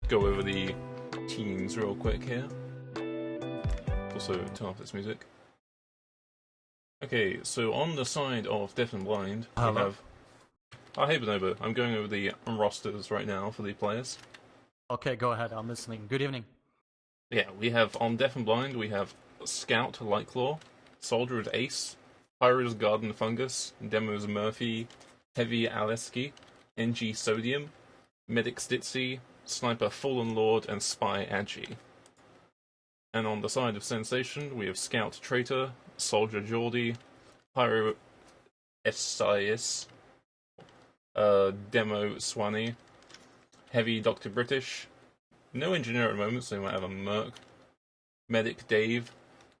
go over the teams real quick here. Also, turn off this music. Okay, so on the side of Deaf and Blind, we have... Oh, hey Bonobo, I'm going over the rosters right now for the players. Okay, go ahead, I'm listening. Good evening. Yeah, we have, on Deaf and Blind, we have Scout Lightclaw, Soldier is Ace, Pyro's Garden Fungus, Demo's Murphy, Heavy Aleski, NG Sodium, Medic Stitzy, Sniper Fallen Lord, and Spy Agi. And on the side of Sensation, we have Scout Traitor, Soldier Geordie, Pyro Esaias, Demo Swanee, Heavy Dr. British, no Engineer at the moment, so we might have a Merc, Medic Dave,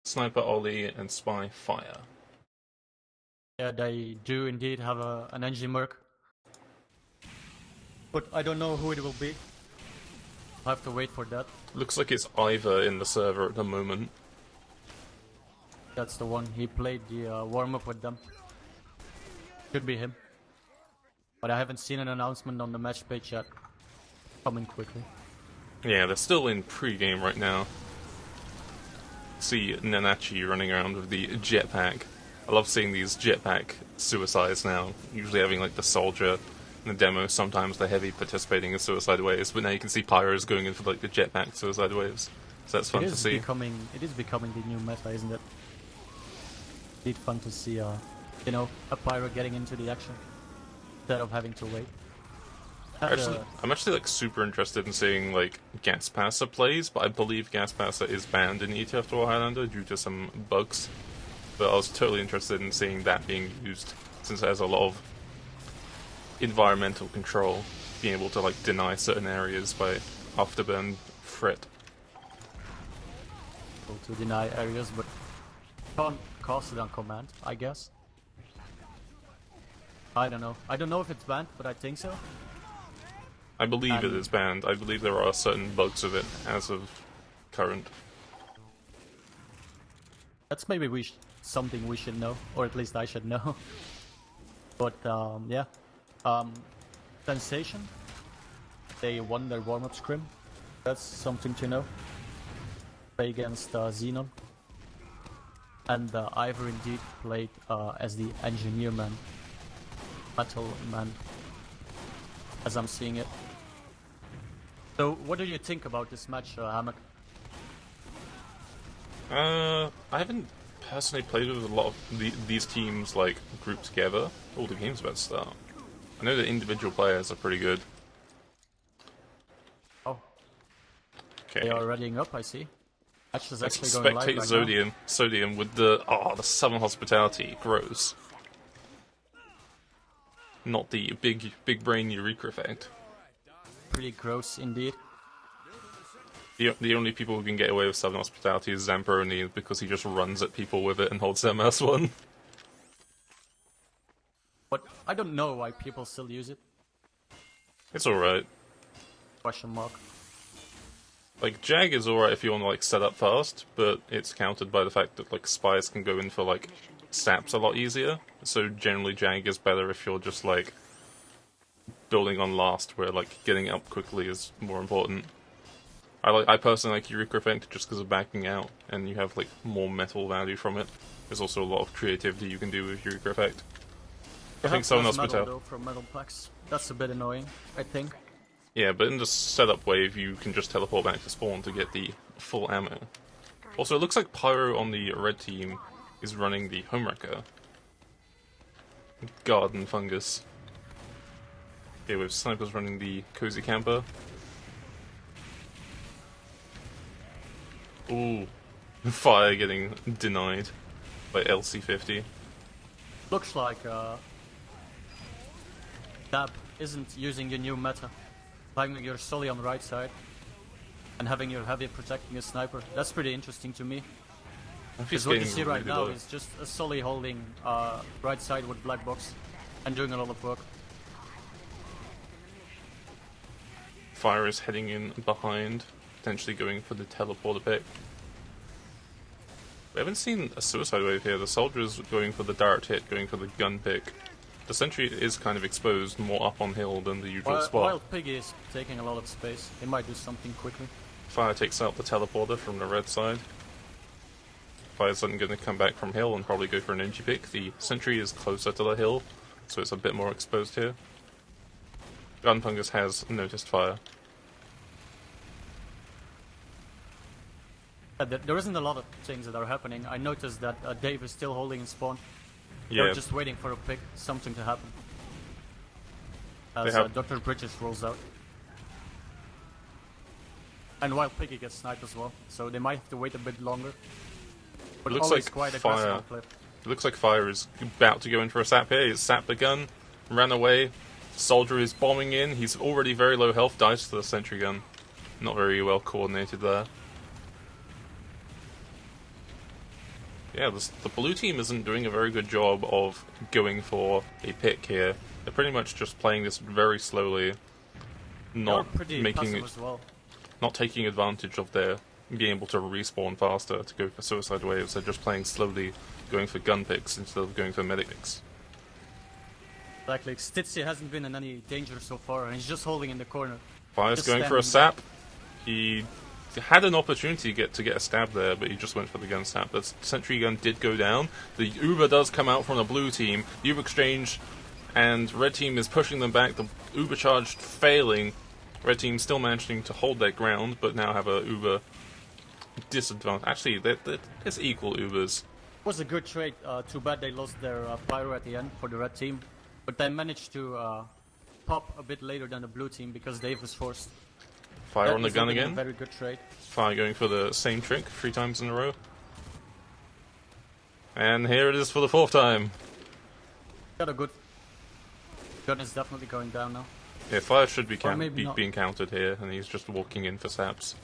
Sniper Ollie, and Spy Fire. Yeah, they do indeed have an NG Merc. But I don't know who it will be. I'll have to wait for that. Looks like it's Ivor in the server at the moment. That's the one. He played the warm-up with them. Could be him. But I haven't seen an announcement on the match page yet. Coming quickly. Yeah, they're still in pre-game right now. See Nanachi running around with the jetpack. I love seeing these jetpack suicides now. Usually having like the soldier and the demo, sometimes the heavy participating in suicide waves, but now you can see Pyros going in for like the jetpack suicide waves. So that's fun to see. It is becoming the new meta, isn't it? It's fun to see, you know, a Pyro getting into the action instead of having to wait. I'm actually like super interested in seeing like Gaspasser plays, but I believe Gaspasser is banned in ETF2L Highlander due to some bugs. But I was totally interested in seeing that being used, since it has a lot of environmental control, being able to like deny certain areas by afterburn threat. To deny areas, but can't cast it on command, I guess. I don't know. I don't know if it's banned, but I think so. I believe it is banned. I believe there are certain bugs of it as of current. That's maybe something we should know, or at least I should know. But yeah, Sensation. They won their warm-up scrim. That's something to know. Play against Xenon. And Ivor indeed played as the engineer man. Metal man. As I'm seeing it. So, what do you think about this match, Hammock? I haven't personally played with a lot of these teams like grouped together. Oh, the game's about to start. I know that individual players are pretty good. Oh. Okay. They are readying up, I see. Match is Let's actually going live spectate right Zodium with the Southern Hospitality. Gross. Not the big brain Eureka effect. Pretty gross indeed. The only people who can get away with Southern Hospitality is Zamperoni, because he just runs at people with it and holds their mouse one. But I don't know why people still use it. It's alright. Question mark. Like, Jag is alright if you want to like set up fast, but it's countered by the fact that like spies can go in for like saps a lot easier. So generally Jag is better if you're just like building on last, where like getting up quickly is more important. I personally like Eureka Effect just because of backing out, and you have like more metal value from it. There's also a lot of creativity you can do with Eureka Effect. I think Southern Hospitality from metal packs. That's a bit annoying, I think. Yeah, but in the setup wave, you can just teleport back to spawn to get the full ammo. Also, it looks like Pyro on the red team is running the Homewrecker. Garden Fungus. Okay, with Snipers running the Cozy Camper. Ooh. Fire getting denied by LC50. Looks like Dab isn't using your new meta. Having your Sully on the right side and having your heavy protecting a sniper. That's pretty interesting to me. Because what you see right now is just a Sully holding right side with black box and doing a lot of work. Fire is heading in behind, potentially going for the teleporter pick. We haven't seen a suicide wave here. The soldier is going for the direct hit, going for the gun pick. The sentry is kind of exposed more up on hill than the usual Well, spot. Wild Piggy is taking a lot of space. He might do something quickly. Fire takes out the teleporter from the red side. Fire's then going to come back from hill and probably go for an energy pick. The sentry is closer to the hill, so it's a bit more exposed here. Gunpungus has noticed Fire. There isn't a lot of things that are happening. I noticed that Dave is still holding in spawn. Yeah, They're just waiting for a pick, something to happen. As have- Dr. Bridges rolls out. And Wild Piggy gets sniped as well, so they might have to wait a bit longer. But It looks always like quite aggressive Fire. on cliff. It looks like Fire is about to go in for a sap here. He's sapped the gun, ran away. Soldier is bombing in. He's already very low health, dives to the sentry gun. Not very well coordinated there. Yeah, the blue team isn't doing a very good job of going for a pick here. They're pretty much just playing this very slowly, They're not pretty making passive it, as well. not taking advantage of their being able to respawn faster to go for suicide waves. They're just playing slowly, going for gun picks instead of going for medic picks. Exactly. Stitzy hasn't been in any danger so far, and he's just holding in the corner. Fire's Just going for a standing sap. He had an opportunity to get a stab there, but he just went for the gun sap. The sentry gun did go down. The Uber does come out from the blue team. Uber exchange, and red team is pushing them back. The Uber charge failing. Red team still managing to hold their ground, but now have a Uber disadvantage. Actually, it's equal Ubers. It was a good trade. Too bad they lost their pyro at the end for the red team. But they managed to pop a bit later than the blue team because Dave was forced. Fire That on the was gun a again. very good trade. Fire going for the same trick 3 times in a row. And here it is for the 4th time. Got a good gun is definitely going down now. Yeah, Fire should be Or maybe not. being counted here, and he's just walking in for saps.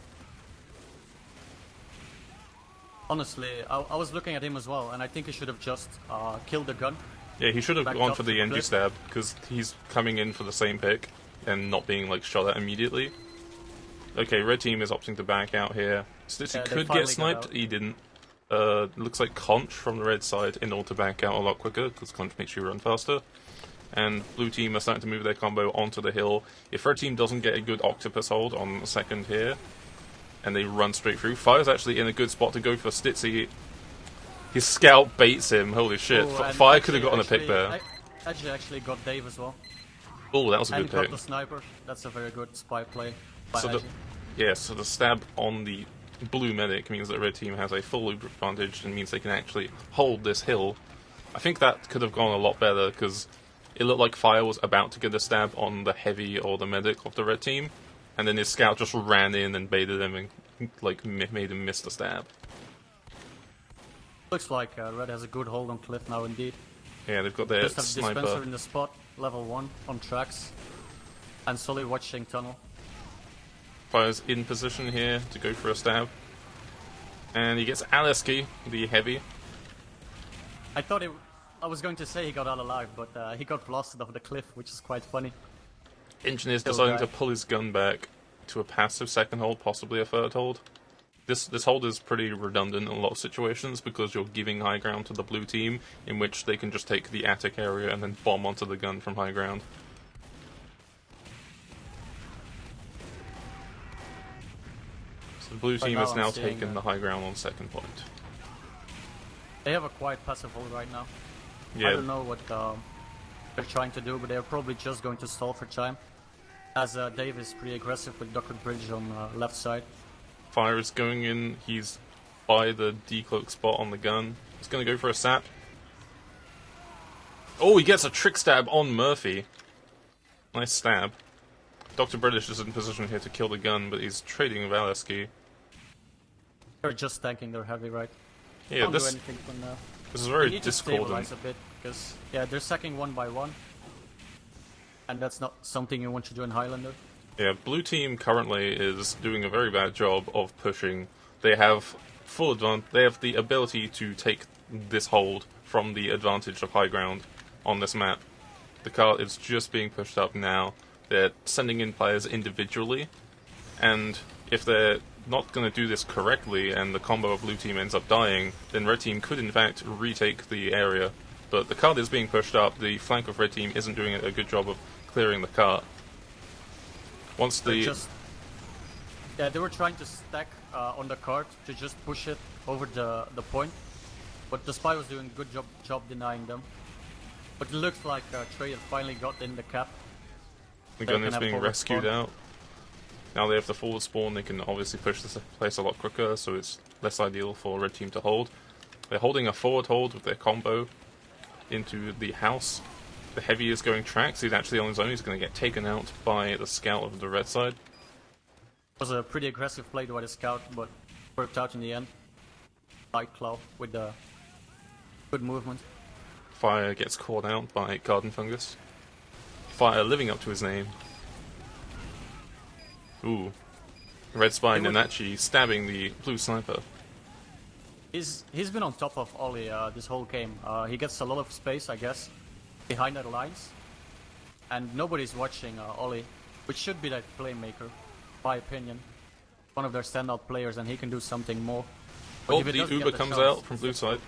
Honestly, I was looking at him as well, and I think he should have just killed the gun. Yeah, he should have Backed gone up for to the the NG cliff. stab, because he's coming in for the same pick and not being like shot at immediately. Okay, red team is opting to back out here. Stitzy Yeah, they could finally get got sniped, out. he didn't. Looks like Conch from the red side in order to back out a lot quicker, because Conch makes you run faster. And blue team are starting to move their combo onto the hill. If red team doesn't get a good octopus hold on the second here, and they run straight through, Fire's actually in a good spot to go for Stitzy. His scout baits him, holy shit. Oh, and Fire could have Edgy gotten a pick there. Edgy actually got Dave as well. Oh, that was a And good got pick. the sniper. That's a very good spy play by So Edgy. so the stab on the blue medic means that red team has a full loop advantage and means they can actually hold this hill. I think that could have gone a lot better because it looked like Fire was about to get a stab on the heavy or the medic of the red team, and then his scout just ran in and baited him and like made him miss the stab. Looks like Red has a good hold on Cliff now indeed. Yeah, they've got their Just have Dispenser sniper. in the spot, level 1 on tracks, and solely watching tunnel. Fire's in position here to go for a stab, and he gets Aleski, the heavy. I was going to say he got out alive, but he got blasted off the cliff, which is quite funny. Engineer's Still deciding to died. pull his gun back to a passive second hold, possibly a third hold. This hold is pretty redundant in a lot of situations because you're giving high ground to the blue team, in which they can just take the attic area and then bomb onto the gun from high ground. So the blue team now has I'm now seeing, taken the high ground on second point. They have a quite passive hold right now. I Yeah, don't know what they're trying to do, but they're probably just going to stall for time. As Dave is pretty aggressive with Dr. Bridge on left side. Fire is going in, he's by the decloak spot on the gun. He's going to go for a sap. Oh, he gets a trick stab on Murphy. Nice stab. Dr. British is in position here to kill the gun, but he's trading with Aleski. They're just tanking their heavy right. Yeah, Can't do this anything for now. is They very need to discordant. stabilize a bit, because yeah, they're sacking one by one. And that's not something you want to do in Highlander. Yeah, blue team currently is doing a very bad job of pushing. They have full advantage. They have the ability to take this hold from the advantage of high ground on this map. The car is just being pushed up now. They're sending in players individually, and if they're not going to do this correctly and the combo of blue team ends up dying, then red team could in fact retake the area but the cart is being pushed up. The flank of red team isn't doing a good job of clearing the cart. Once the yeah, they were trying to stack on the cart to just push it over the point, but the spy was doing a good job denying them. But it looks like Trader finally got in the cap. The gun is being rescued out. Now they have the forward spawn, they can obviously push this place a lot quicker, so it's less ideal for red team to hold. They're holding a forward hold with their combo into the house. The heavy is going tracks, he's actually on his own, he's going to get taken out by the scout of the red side. It was a pretty aggressive play by the scout, but worked out in the end. Light Claw with the good movement. Fire gets caught out by Garden Fungus. Fire living up to his name. Ooh. Red Spy Nanachi stabbing the blue sniper. He's been on top of Ollie this whole game. He gets a lot of space, I guess, behind the lines. And nobody's watching Ollie, which should be that playmaker, my opinion. One of their standout players, and he can do something more. Oh, the Uber comes out from blue side.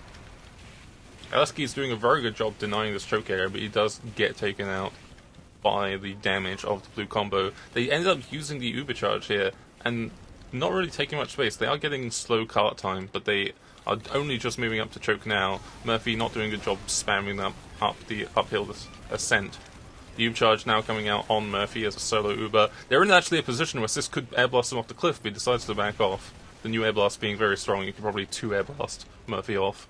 Aleski is doing a very good job denying this choke area, but he does get taken out by the damage of the blue combo. They ended up using the Uber charge here, and not really taking much space. They are getting slow cart time, but they are only just moving up to choke now. Murphy not doing a good job spamming them up the uphill ascent. The Uber charge now coming out on Murphy as a solo Uber. They're in actually a position where Sis could air blast him off the cliff, but he decides to back off. The new air blast being very strong, you could probably 2 air blast Murphy off.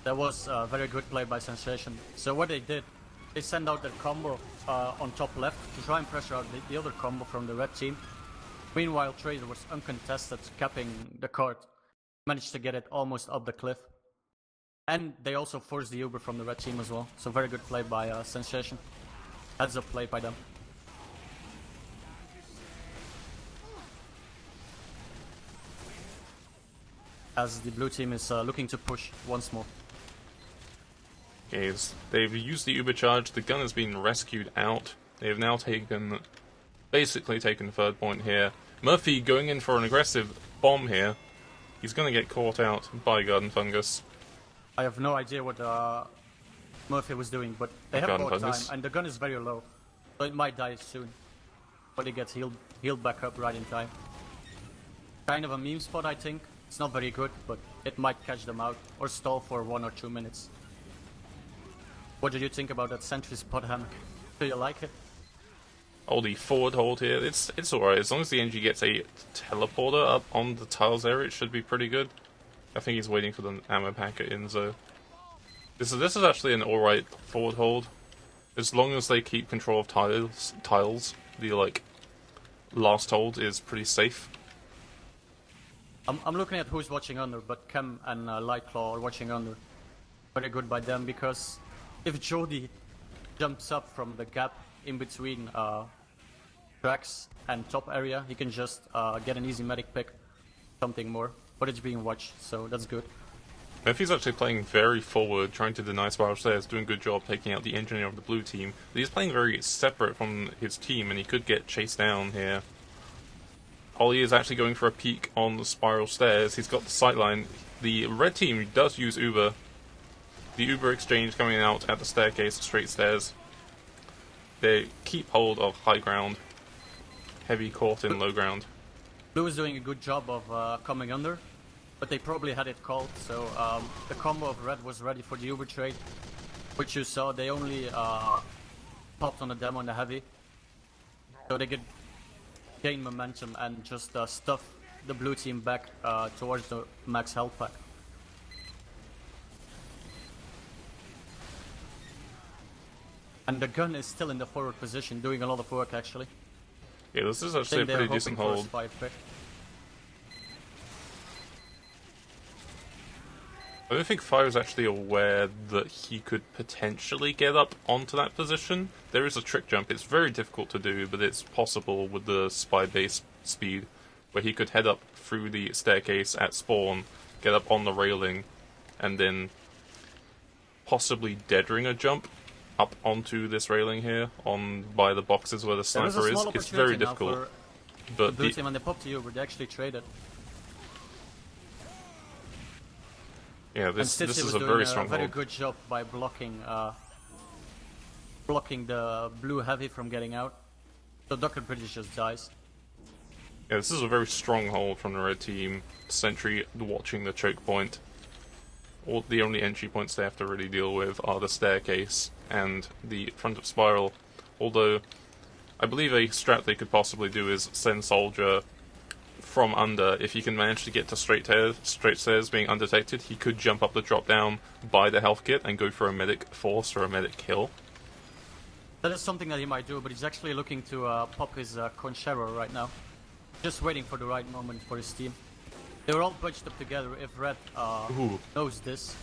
That was a very good play by Sensation. So what they did, they sent out their combo on top left to try and pressure out the other combo from the red team. Meanwhile, Trader was uncontested, capping the cart. Managed to get it almost up the cliff. And they also forced the Uber from the red team as well. So very good play by Sensation. Heads up play by them. As the blue team is looking to push once more. Okay, they've used the Uber charge, the gun has been rescued out. They have now basically taken third point here. Murphy going in for an aggressive bomb here. He's going to get caught out by Garden Fungus. I have no idea what Murphy was doing, but they have more time, and the gun is very low, so it might die soon. But it gets healed back up right in time. Kind of a meme spot, I think. It's not very good, but it might catch them out, or stall for 1 or 2 minutes. What did you think about that sentry spot, Hammock? Do you like it? Oh, the forward hold here, it's alright. As long as the NG gets a teleporter up on the tiles area, it should be pretty good. I think he's waiting for the ammo pack at Inzo. This is actually an alright forward hold. As long as they keep control of tiles, the last hold is pretty safe. I'm looking at who's watching under, but Chem and Lightclaw are watching under. Very good by them, because if Jody jumps up from the gap in between tracks and top area, he can just get an easy medic pick, something more. But it's being watched, so that's good. Murphy's actually playing very forward, trying to deny Spiral Stairs, doing a good job taking out the engineer of the blue team. But he's playing very separate from his team, and he could get chased down here. Ollie is actually going for a peek on the Spiral Stairs. He's got the sightline. The red team does use Uber. The Uber exchange coming out at the staircase, straight stairs. They keep hold of high ground. Heavy caught in low ground. Blue is doing a good job of coming under, but they probably had it called, so the combo of red was ready for the Uber trade, which you saw. They only popped on the demo and the heavy, so they could gain momentum and just stuff the blue team back towards the max health pack. And the gun is still in the forward position, doing a lot of work actually. Yeah, this is actually a pretty decent hold. I don't think Fire is actually aware that he could potentially get up onto that position. There is a trick jump. It's very difficult to do, but it's possible with the spy base speed, where he could head up through the staircase at spawn, get up on the railing, and then possibly dead ring a jump up onto this railing here, on by the boxes where the sniper is. It's very difficult. But the blue team, when they pop to you, but they actually traded. Yeah, And this Stitzy is was a doing very a strong very hold. good job by blocking the blue heavy from getting out. So Dr. British just dies. Yeah, this is a very strong hold from the red team. Sentry watching the choke point. All the only entry points they have to really deal with are the staircase and the front of spiral. Although, I believe a strat they could possibly do is send Soldier from under. If he can manage to get to straight stairs being undetected, he could jump up the drop down, buy the health kit, and go for a medic force or a medic kill. That is something that he might do, but he's actually looking to pop his Conchero right now. Just waiting for the right moment for his team. They were all bunched up together. If Red knows this,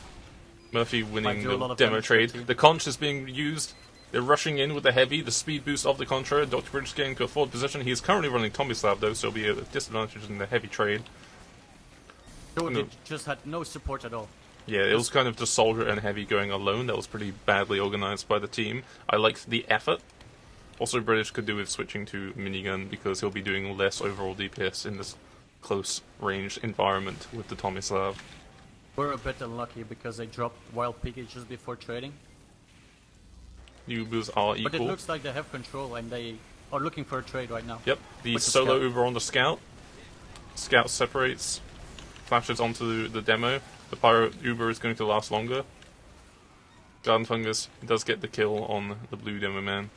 Murphy winning Might do a lot the of demo damage to trade. the team. The conch is being used. They're rushing in with the heavy, the speed boost of the Contra. Dr. Bridge getting to a forward position. He is currently running Tomislav though, so it'll be a disadvantage in the heavy trade. Jordy just had no support at all. Yeah, it was kind of just Soldier and Heavy going alone. That was pretty badly organized by the team. I liked the effort. Also, British could do with switching to minigun because he'll be doing less overall DPS in this close range environment with the Tomislav. We're a bit unlucky because they dropped Wild Piggy just before trading. Ubers are equal. But it looks like they have control and they are looking for a trade right now. Yep, the With the solo scout. Uber on the Scout. Scout separates, flashes onto the demo. The Pyro Uber is going to last longer. Garden Fungus does get the kill on the blue demo man.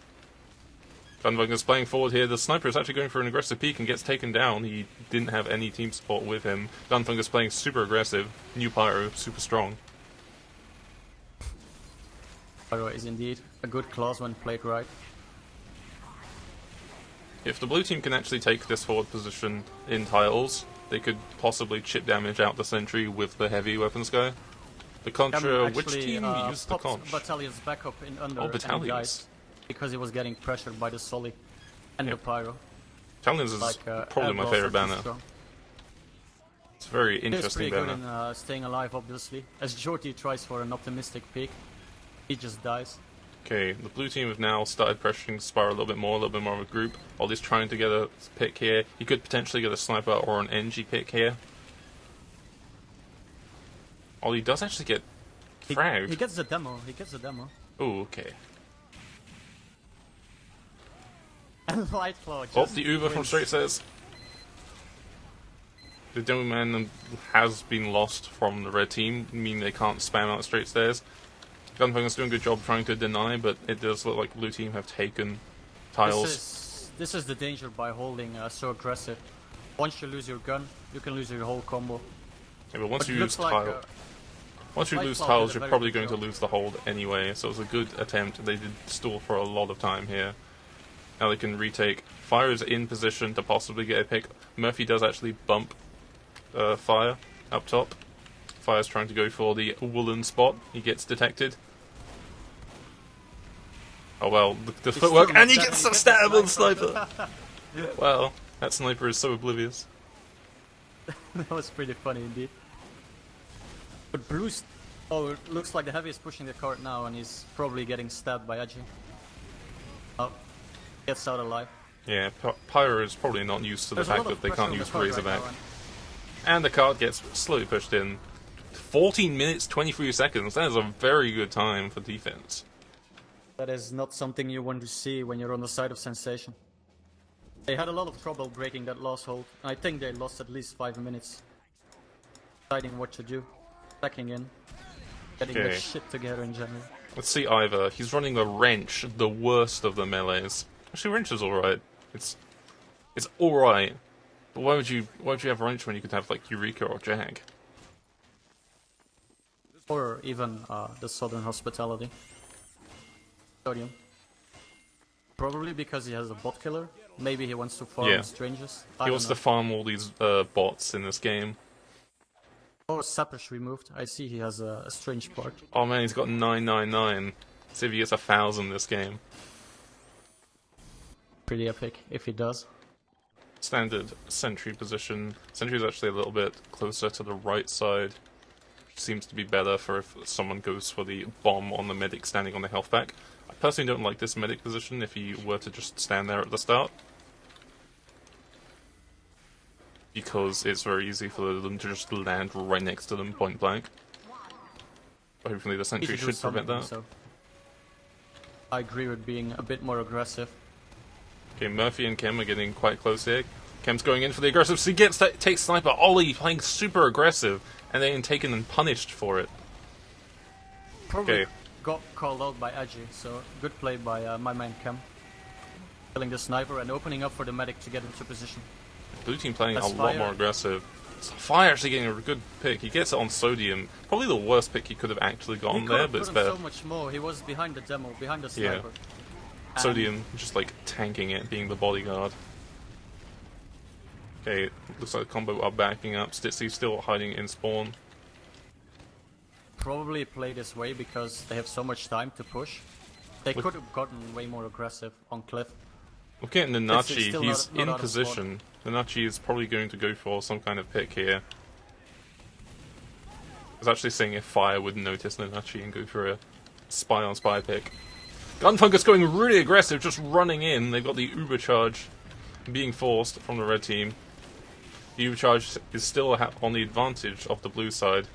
Garden Fungus playing forward here. The sniper is actually going for an aggressive peek and gets taken down. He didn't have any team support with him. Garden Fungus playing super aggressive. New Pyro, super strong. Pyro is indeed a good class when played right. If the blue team can actually take this forward position in tiles, they could possibly chip damage out the sentry with the heavy weapons guy. The Contra, which team used the Conch? Battalion's backup in under Oh, and he Battalions. dies because he was getting pressured by the Solly and Yeah. the Pyro. Battalions is Like, probably my Airblasts favorite are too banner. strong. It's a very He's interesting pretty good banner. in staying alive, obviously. As Jordy tries for an optimistic peak, he just dies. Okay, the blue team have now started pressuring Spyro a little bit more of a group. Ollie's trying to get a pick here. He could potentially get a sniper or an NG pick here. Ollie does actually get fragged. He gets the demo. He gets the demo. Oh, okay. And Lightclaw just Oh, the Uber from wins. Straight says the demo man has been lost from the red team, meaning they can't spam out straight stairs. Gunfunger's doing a good job trying to deny, but it does look like blue team have taken tiles. This is the danger by holding so aggressive. Once you lose your gun, you can lose your whole combo. Yeah, but once But you it lose looks like, once you Light lose Cloud tiles, did a you're very probably good going to job. lose the hold anyway. So it was a good attempt. They did stall for a lot of time here. Now they can retake. Fire is in position to possibly get a pick. Murphy does actually bump Fire up top. Fire's trying to go for the woolen spot. He gets detected. Oh well, the footwork, still and he not gets dead, some he gets stab the on the sniper. Wow, that sniper is so oblivious. That was pretty funny indeed. But Blue's... Oh, it looks like the Heavy is pushing the cart now and he's probably getting stabbed by Edgy. Oh, gets out alive. Yeah, Pyro is probably not used to the There's a fact lot of that they pressure can't on the use cart right Razorback. now, and And the card gets slowly pushed in. 14 minutes, 23 seconds. That is a very good time for defense. that is not something you want to see when you're on the side of Sensation. They had a lot of trouble breaking that last hold. I think they lost at least 5 minutes. Deciding what to do. Backing in. Getting their Okay. shit together in general. Let's see Ivor. He's running a wrench, the worst of the melees. Actually, wrench is alright. It's alright. But why would you have wrench when you could have like Eureka or Jag? Or even the Southern Hospitality. Sodium. Probably because he has a bot killer. Maybe he wants to farm Yeah. strangers. He wants to farm all these bots in this game. Oh, Sapish removed. I see he has a strange part. Oh man, he's got 999. See if he gets 1,000 this game. Pretty epic, if he does. Standard sentry position. Sentry's actually a little bit closer to the right side. Which seems to be better for if someone goes for the bomb on the medic standing on the health pack. I personally don't like this medic position if he were to just stand there at the start. Because it's very easy for them to just land right next to them point blank. Hopefully the sentry Need to do should prevent something, that. So I agree with being a bit more aggressive. Okay, Murphy and Kem are getting quite close here. Kem's going in for the aggressive, so he gets takes sniper. Ollie playing super aggressive, and then taken and punished for it. Probably Okay. got called out by Edgy, so good play by my man Cam. Killing the sniper and opening up for the medic to get into position. Blue team playing That's a lot Fire. more aggressive. Fire actually getting a good pick. He gets it on Sodium. Probably the worst pick he could have actually gotten He there, could but have it's put better. him so much more. He was behind the demo, behind the Yeah. sniper. And Sodium just like tanking it, being the bodyguard. Okay, looks like the combo are backing up. Stitzy still hiding in spawn. probably play this way because they have so much time to push. They Look- could have gotten way more aggressive on Cliff. Look at It's Nanachi, still he's not in out of position. Nanachi is probably going to go for some kind of pick here. I was actually seeing if Fire would notice Nanachi and go for a spy on spy pick. Gunfungus going really aggressive, just running in. They've got the Uber charge being forced from the red team. The Uber charge is still on the advantage of the blue side.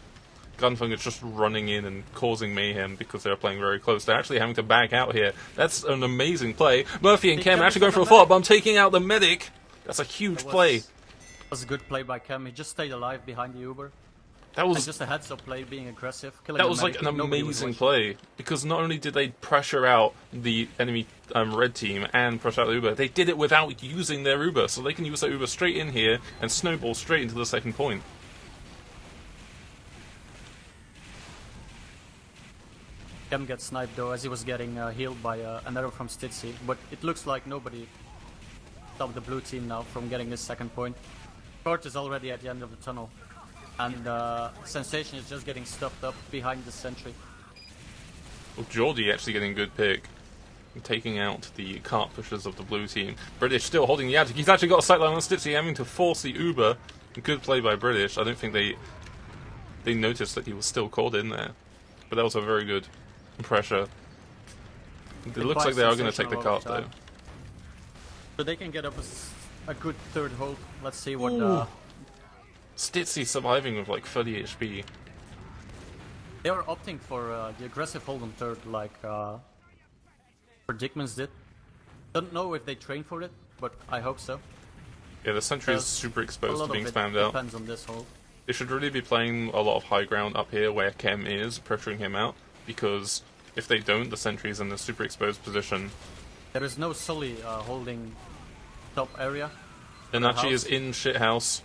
Gunfungus just running in and causing mayhem because they're playing very close. They're actually having to back out here. That's an amazing play. Murphy and The Kem Kem actually is going on for a the follow-up. medic. I'm taking out the medic. That's a huge play. Was a good play by Cam. He just stayed alive behind the Uber. That And was just a heads-up play, being aggressive. Killing that the was like medic. an Nobody was amazing watching. play because not only did they pressure out the enemy red team and pressure out the Uber, they did it without using their Uber, so they can use their Uber straight in here and snowball straight into the second point. Cam gets sniped though as he was getting healed by an arrow from Stitzy, but it looks like nobody stopped the blue team now from getting this second point. Court is already at the end of the tunnel, and Sensation is just getting stuffed up behind the sentry. Well, Geordie actually getting a good pick, taking out the cart pushers of the blue team. British still holding the attic. He's actually got a sightline on Stitzy, having to force the Uber. Good play by British. I don't think they noticed that he was still caught in there, but that was a very good pressure. It looks like they are going to take the cart though. So they can get up a good third hold. Let's see what. Ooh. Stitzy surviving with like 30 HP. They are opting for the aggressive hold on third, like Predicments did. Don't know if they trained for it, but I hope so. Yeah, the sentry is Because super A exposed lot to being of it spammed out. depends on this hold. They should really be playing a lot of high ground up here where Kem is, pressuring him out, because if they don't, the sentry is in a super exposed position. There is no Sully holding top area. Nanachi is in shithouse.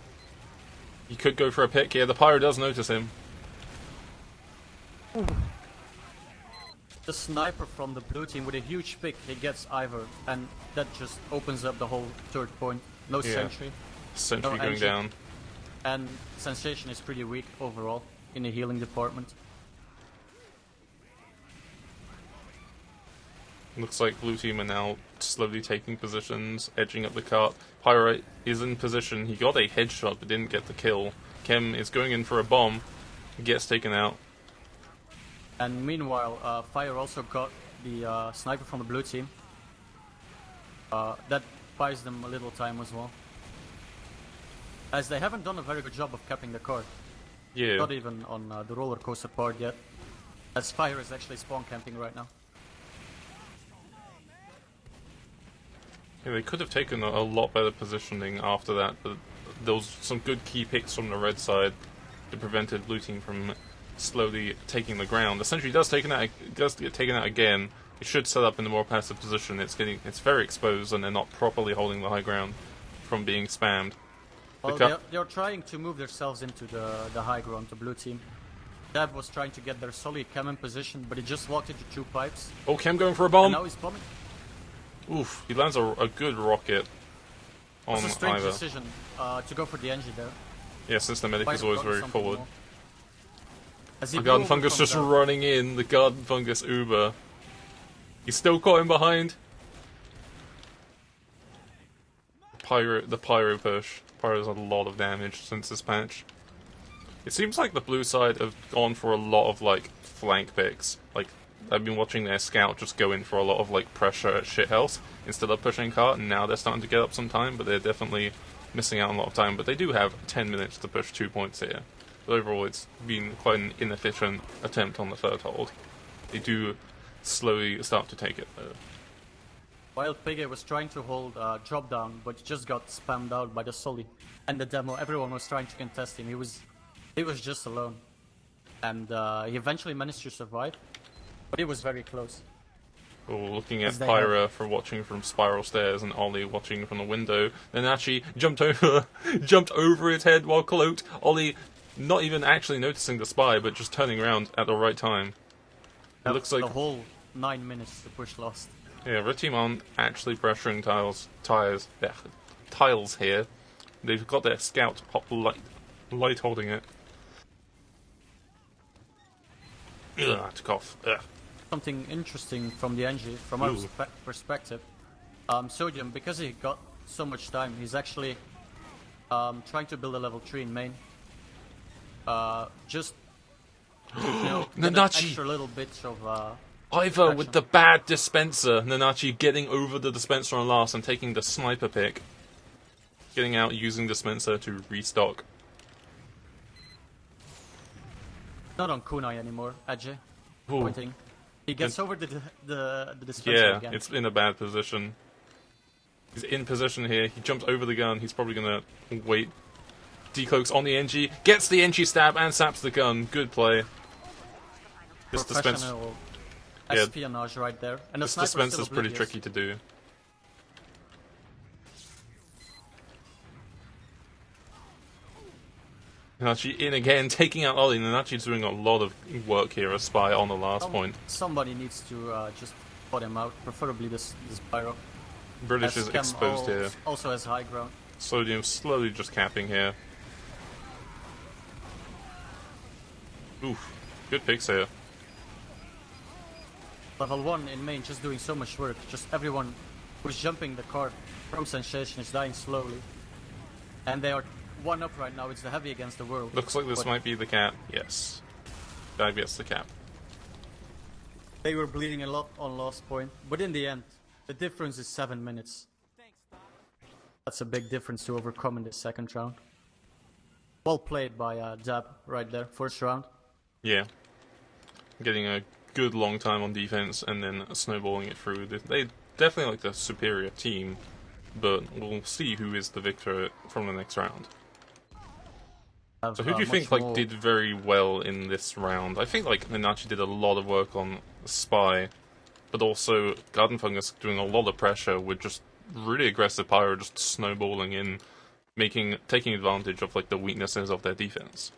He could go for a pick here. The Pyro does notice him. The sniper from the blue team with a huge pick, he gets Ivor, and that just opens up the whole third point. No Yeah. sentry, Sentry No going engine. down. and Sensation is pretty weak overall in the healing department. Looks like blue team are now slowly taking positions, edging up the cart. Pyro is in position. He got a headshot but didn't get the kill. Kem is going in for a bomb. He gets taken out. And meanwhile, Fire also got the sniper from the blue team. That buys them a little time as well. As they haven't done a very good job of capping the card. Yeah. Not even on the roller coaster part yet. As Fire is actually spawn camping right now. Yeah, they could have taken a lot better positioning after that, but there was some good key picks from the red side that prevented blue team from slowly taking the ground. The sentry does get taken out again. It should set up in a more passive position. It's very exposed, and they're not properly holding the high ground from being spammed. Well, they're trying to move themselves into the high ground, the blue team. Dab was trying to get their solid cam in position, but he just walked into two pipes. Oh, Kem going for a And bomb. now he's bombing. Oof, he lands a good rocket on It's a strange Ivor. decision to go for the engine there. Yeah, since the medic Might is have always gotten very something forward. more. As The he Garden blew over Fungus from just the- running in. The Garden Fungus Uber. He's still caught in behind. The Pyro push. Pyro's had a lot of damage since this patch. It seems like the blue side have gone for a lot of like flank picks. Like I've been watching their scout just go in for a lot of like pressure at shithouse instead of pushing cart, and now they're starting to get up some time, but they're definitely missing out on a lot of time. But they do have 10 minutes to push 2 points here. But overall, it's been quite an inefficient attempt on the third hold. They do slowly start to take it, though. Wild Piggy was trying to hold drop down, but just got spammed out by the Sully. And the demo, everyone was trying to contest him. He was just alone. And he eventually managed to survive, but it was very close. Oh, looking at Pyra for watching from spiral stairs and Ollie watching from the window. Then actually jumped over his head while cloaked. Ollie not even actually noticing the spy, but just turning around at the right time. It looks like the whole 9 minutes the push lost. Yeah, Red Team aren't actually pressuring tiles here. They've got their scout pop light holding it. Ugh, took off. Ugh. Something interesting from the NG, from our perspective. Sodium, because he got so much time, he's actually trying to build a level 3 in main. Just an extra little bit of Ivor with the bad dispenser. Nanachi getting over the dispenser on last and taking the sniper pick. Getting out using dispenser to restock. Not on kunai anymore, Ajay. Ooh. Pointing. He gets over the dispenser again. Yeah, it's in a bad position. He's in position here. He jumps over the gun. He's probably gonna wait. Decloaks on the NG. Gets the NG stab and saps the gun. Good play. This dispenser. Espionage right there. And this dispenser's pretty tricky to do. Nanachi in again, taking out Ollie. Nanachi's doing a lot of work here, a spy on the last point. Somebody needs to just put him out, preferably this Pyro. British is exposed here. Also has high ground. Sodium slowly just capping here. Oof, good picks here. Level 1 in main just doing so much work. Just everyone who's jumping the car from Sensation is dying slowly. And they are 1 up right now. It's the heavy against the world. Looks like this might be the cap. Yes. Dive gets the cap. They were bleeding a lot on last point. But in the end, the difference is 7 minutes. That's a big difference to overcome in the second round. Well played by Dab right there, first round. Yeah. Getting a good long time on defense and then snowballing it through. They definitely like the superior team, but we'll see who is the victor from the next round. So who do you think did very well in this round? I think Nanachi did a lot of work on Spy, but also Garden Fungus doing a lot of pressure with just really aggressive Pyro just snowballing in, taking advantage of the weaknesses of their defense.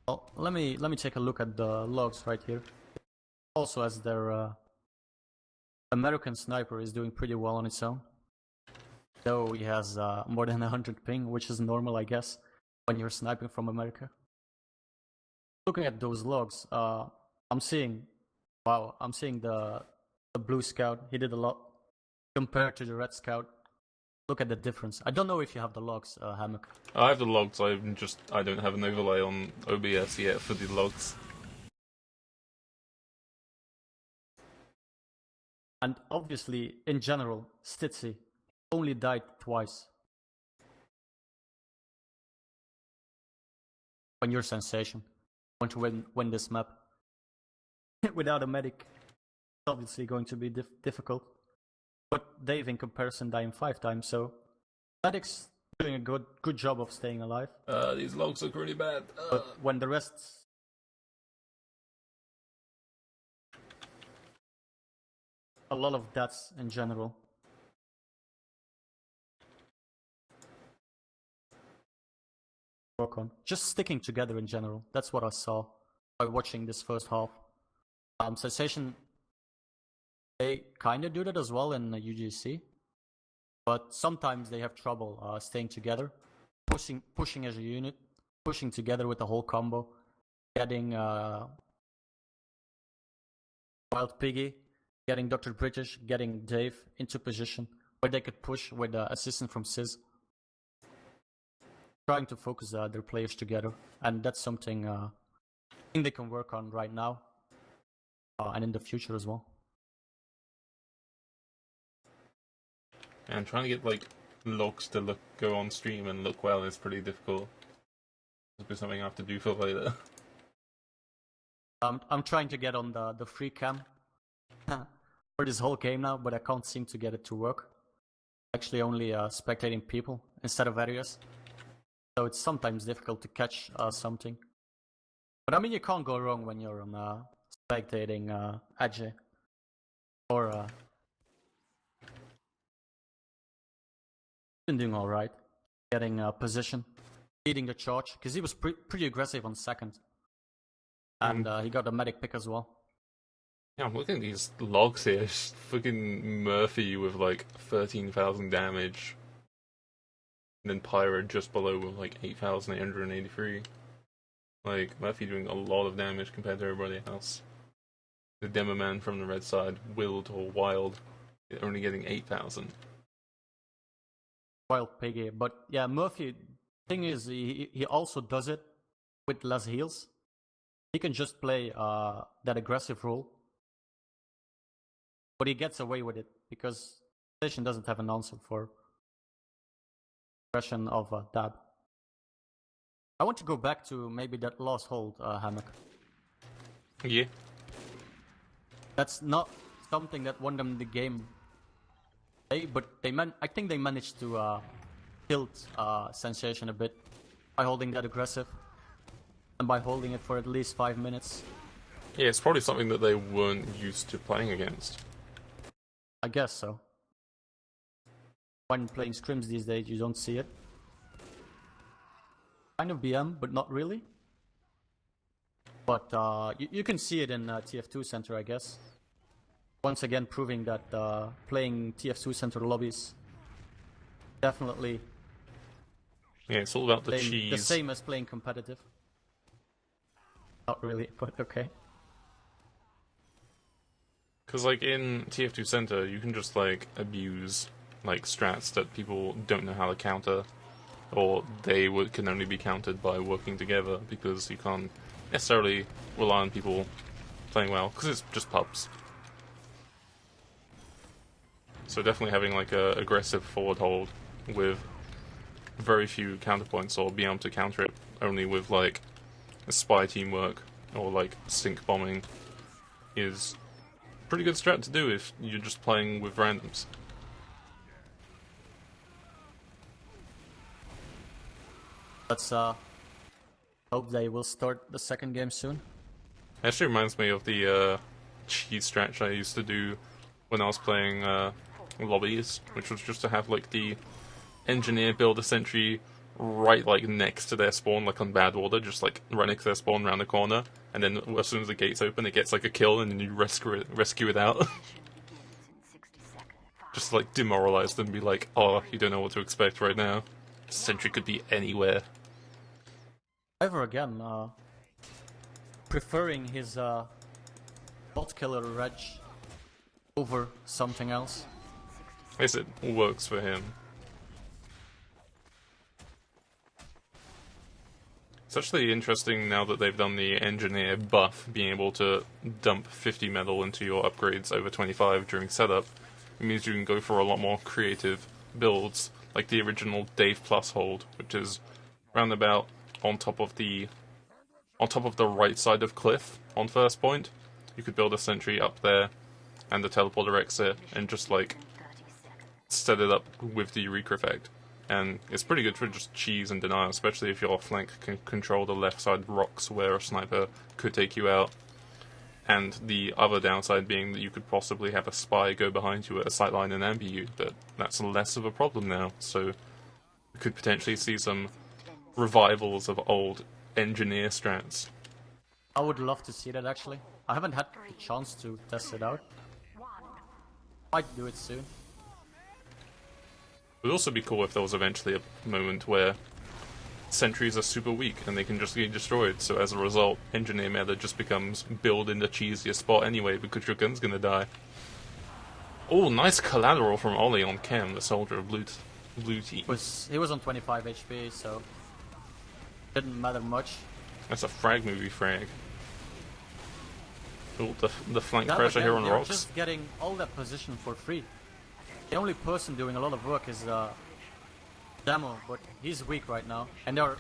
Well, let me take a look at the logs right here. Also, as their American sniper is doing pretty well on its own, though he has more than 100 ping, which is normal, I guess, when you're sniping from America. Looking at those logs, I'm seeing the blue scout. He did a lot compared to the red scout. Look at the difference. I don't know if you have the logs, Hammock. I have the logs. I don't have an overlay on OBS yet for the logs. And obviously, in general, Stitzy only died twice. When you're Sensation, want to win this map without a medic, it's obviously going to be difficult. But Dave, in comparison, dying 5 times, so medic's doing a good job of staying alive. These logs look really bad. But when the rest, a lot of deaths in general. Work on just sticking together in general. That's what I saw by watching this first half. Sensation, they kind of do that as well in UGC, but sometimes they have trouble staying together, pushing as a unit, pushing together with the whole combo, getting Wild Piggy, getting Dr. British, getting Dave into position where they could push with assistance from Sizz. Trying to focus their players together, and that's something I think they can work on right now and in the future as well. And trying to get logs to go on stream and look well is pretty difficult. This will be something I have to do for later. I'm trying to get on the free cam for this whole game now, but I can't seem to get it to work. Actually only spectating people instead of areas. So it's sometimes difficult to catch something. But I mean, you can't go wrong when you're on spectating Edge. Or been doing alright. Getting position. Leading the charge. Because he was pretty aggressive on second. And he got a medic pick as well. Yeah, I'm looking at these logs here. Fucking Murphy with like 13,000 damage. And then Pyro just below with like 8,883. Like, Murphy doing a lot of damage compared to everybody else. The Demo Man from the red side, Willed or Wild, only getting 8,000. Wild piggy. But yeah, Murphy, thing is, he also does it with less heals. He can just play that aggressive role. But he gets away with it because PlayStation doesn't have an answer for aggression of dab. I want to go back to maybe that last hold, Hammock. Yeah. That's not something that won them the game. But I think they managed to tilt Sensation a bit by holding that aggressive. And by holding it for at least 5 minutes. Yeah, it's probably something that they weren't used to playing against. I guess so. When playing scrims these days, you don't see it. Kind of BM, but not really. But you can see it in TF2 Center, I guess. Once again, proving that playing TF2 Center lobbies definitely. Yeah, it's all about the cheese. The same as playing competitive. Not really, but okay. Because, like, in TF2 Center, you can just, like, abuse, like, strats that people don't know how to counter. Or they can only be countered by working together, because you can't necessarily rely on people playing well, because it's just pubs. So definitely having, like, a aggressive forward hold with very few counterpoints, or being able to counter it only with, like, spy teamwork or like sync bombing is pretty good strat to do if you're just playing with randoms. Let's hope they will start the second game soon. It actually reminds me of the cheese strat I used to do when I was playing lobbies, which was just to have like the engineer build a sentry right like next to their spawn, like on bad water, just like right next to their spawn around the corner, and then as soon as the gates open it gets like a kill and then you rescue it out. Just like demoralize them, be like, oh, you don't know what to expect right now. Sentry could be anywhere. Ever again, preferring his bot killer reg over something else. I guess it works for him. It's actually interesting now that they've done the engineer buff, being able to dump 50 metal into your upgrades over 25 during setup. It means you can go for a lot more creative builds, like the original Dave Plus hold, which is roundabout on top of the right side of cliff on first point. You could build a sentry up there and the teleporter exit and just like set it up with the Eureka effect. And it's pretty good for just cheese and denial, especially if your flank can control the left side rocks where a sniper could take you out. And the other downside being that you could possibly have a spy go behind you at a sightline and ambu you, but that's less of a problem now, so we could potentially see some revivals of old engineer strats. I would love to see that actually. I haven't had the chance to test it out. Might do it soon. It would also be cool if there was eventually a moment where sentries are super weak and they can just get destroyed, so as a result, engineer meta just becomes build in the cheesiest spot anyway because your gun's gonna die. Oh, nice collateral from Ollie on Chem, the soldier of blue team. He was on 25 HP, so didn't matter much. That's a frag movie frag. Oh, the flank Now pressure again, here on the they're rocks. just getting all that position for free. The only person doing a lot of work is Demo, but he's weak right now. And they're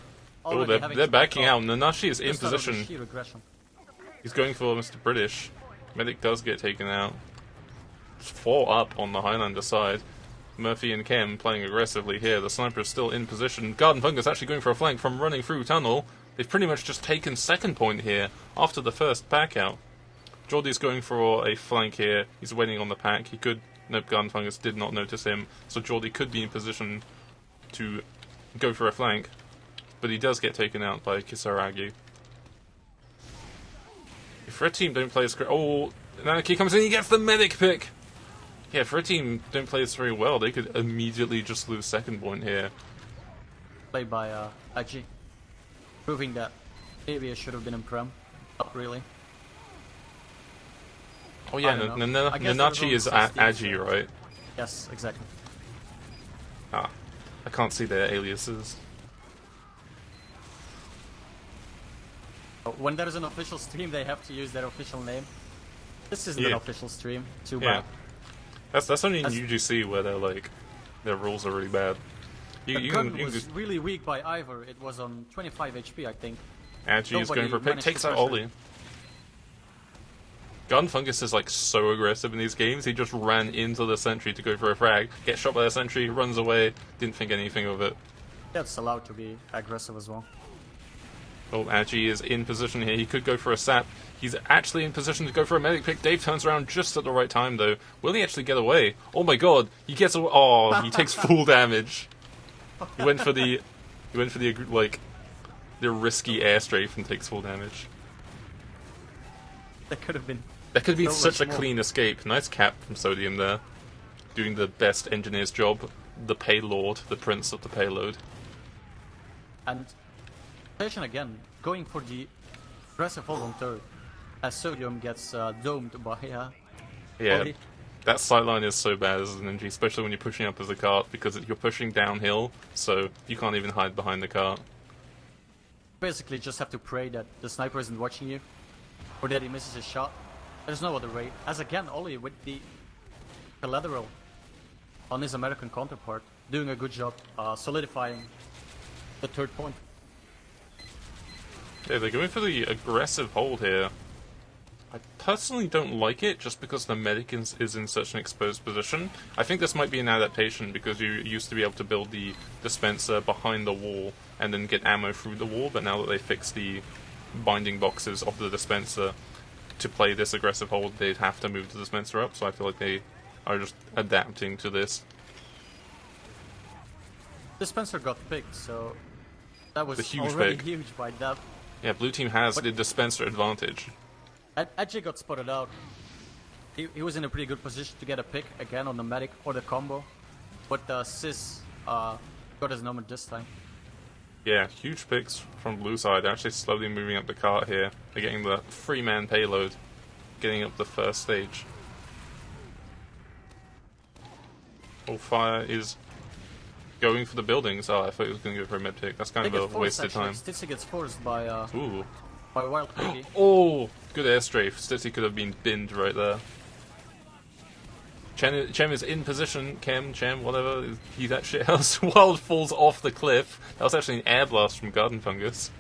Oh, already having they're to back backing off out. Nanashi is in just out of the position. sheer aggression. He's going for Mr. British. Medic does get taken out. 4 up on the Highlander side. Murphy and Kem playing aggressively here. The sniper is still in position. Garden Fungus actually going for a flank from running through tunnel. They've pretty much just taken second point here after the first pack out. Geordie's going for a flank here. He's waiting on the pack. He could... Nope, Garden Fungus did not notice him. So Geordie could be in position to go for a flank. But he does get taken out by Kisaragi. If Red Team don't play as... Oh, Nanaki comes in, he gets the medic pick! Yeah, if Red Team don't play this very well, they could immediately just lose second point here. Played by Aji. Proving that maybe I should have been in Prem. Not really. Oh yeah, Nanachi is Aji, so. right? Yes, exactly. Ah, I can't see their aliases. When there is an official stream, they have to use their official name. This isn't Yeah. an official stream. Too Yeah. bad. That's only in UGC where they're like, their rules are really bad. The gun was really weak by Ivor. It was on 25 HP, I think. Aji is going for a pick, managed takes to out pressure. Ollie. Gun Fungus is like so aggressive in these games, he just ran into the sentry to go for a frag, gets shot by the sentry, runs away, didn't think anything of it. That's allowed to be aggressive as well. Oh, Aji is in position here, he could go for a sap. He's actually in position to go for a medic pick. Dave turns around just at the right time though. Will he actually get away? Oh my god, he gets away. Oh, he takes full damage. He went for the like, the risky airstrafe and takes full damage. That could have been. That could be So such a much more. clean escape. Nice cap from Sodium there. Doing the best engineer's job. The payload, the prince of the payload. And Station again, going for the aggressive hold on third. As Sodium gets domed by Yeah, Ollie. that sightline is so bad as an NG, especially when you're pushing up as a cart, because you're pushing downhill, so you can't even hide behind the cart. Basically just have to pray that the sniper isn't watching you. Or that he misses his shot. There's no other way. As again, Ollie with the collateral on his American counterpart, doing a good job solidifying the third point. Yeah, they're going for the aggressive hold here. I personally don't like it, just because the medic is in such an exposed position. I think this might be an adaptation, because you used to be able to build the dispenser behind the wall, and then get ammo through the wall, but now that they fixed the binding boxes of the dispenser, to play this aggressive hold, they'd have to move the dispenser up, so I feel like they are just adapting to this. Dispenser got picked, so that was The huge already pick. huge by that. Yeah, blue team has But- the dispenser advantage. Edge got spotted out. He was in a pretty good position to get a pick again on the medic or the combo, but Sis got his number this time. Yeah, huge picks from blue side. They're actually slowly moving up the cart here. They're getting the 3-man payload, getting up the first stage. All fire is going for the buildings. Oh, I thought he was going to go for a mid pick. That's kind They of get a forced, wasted actually. time. Stitzy gets forced by Ooh. Wild Piggy. Oh, good airstrafe. Stitzy could have been binned right there. Chem is in position. Chem, whatever. He's at shithouse. Wild falls off the cliff. That was actually an air blast from Garden Fungus.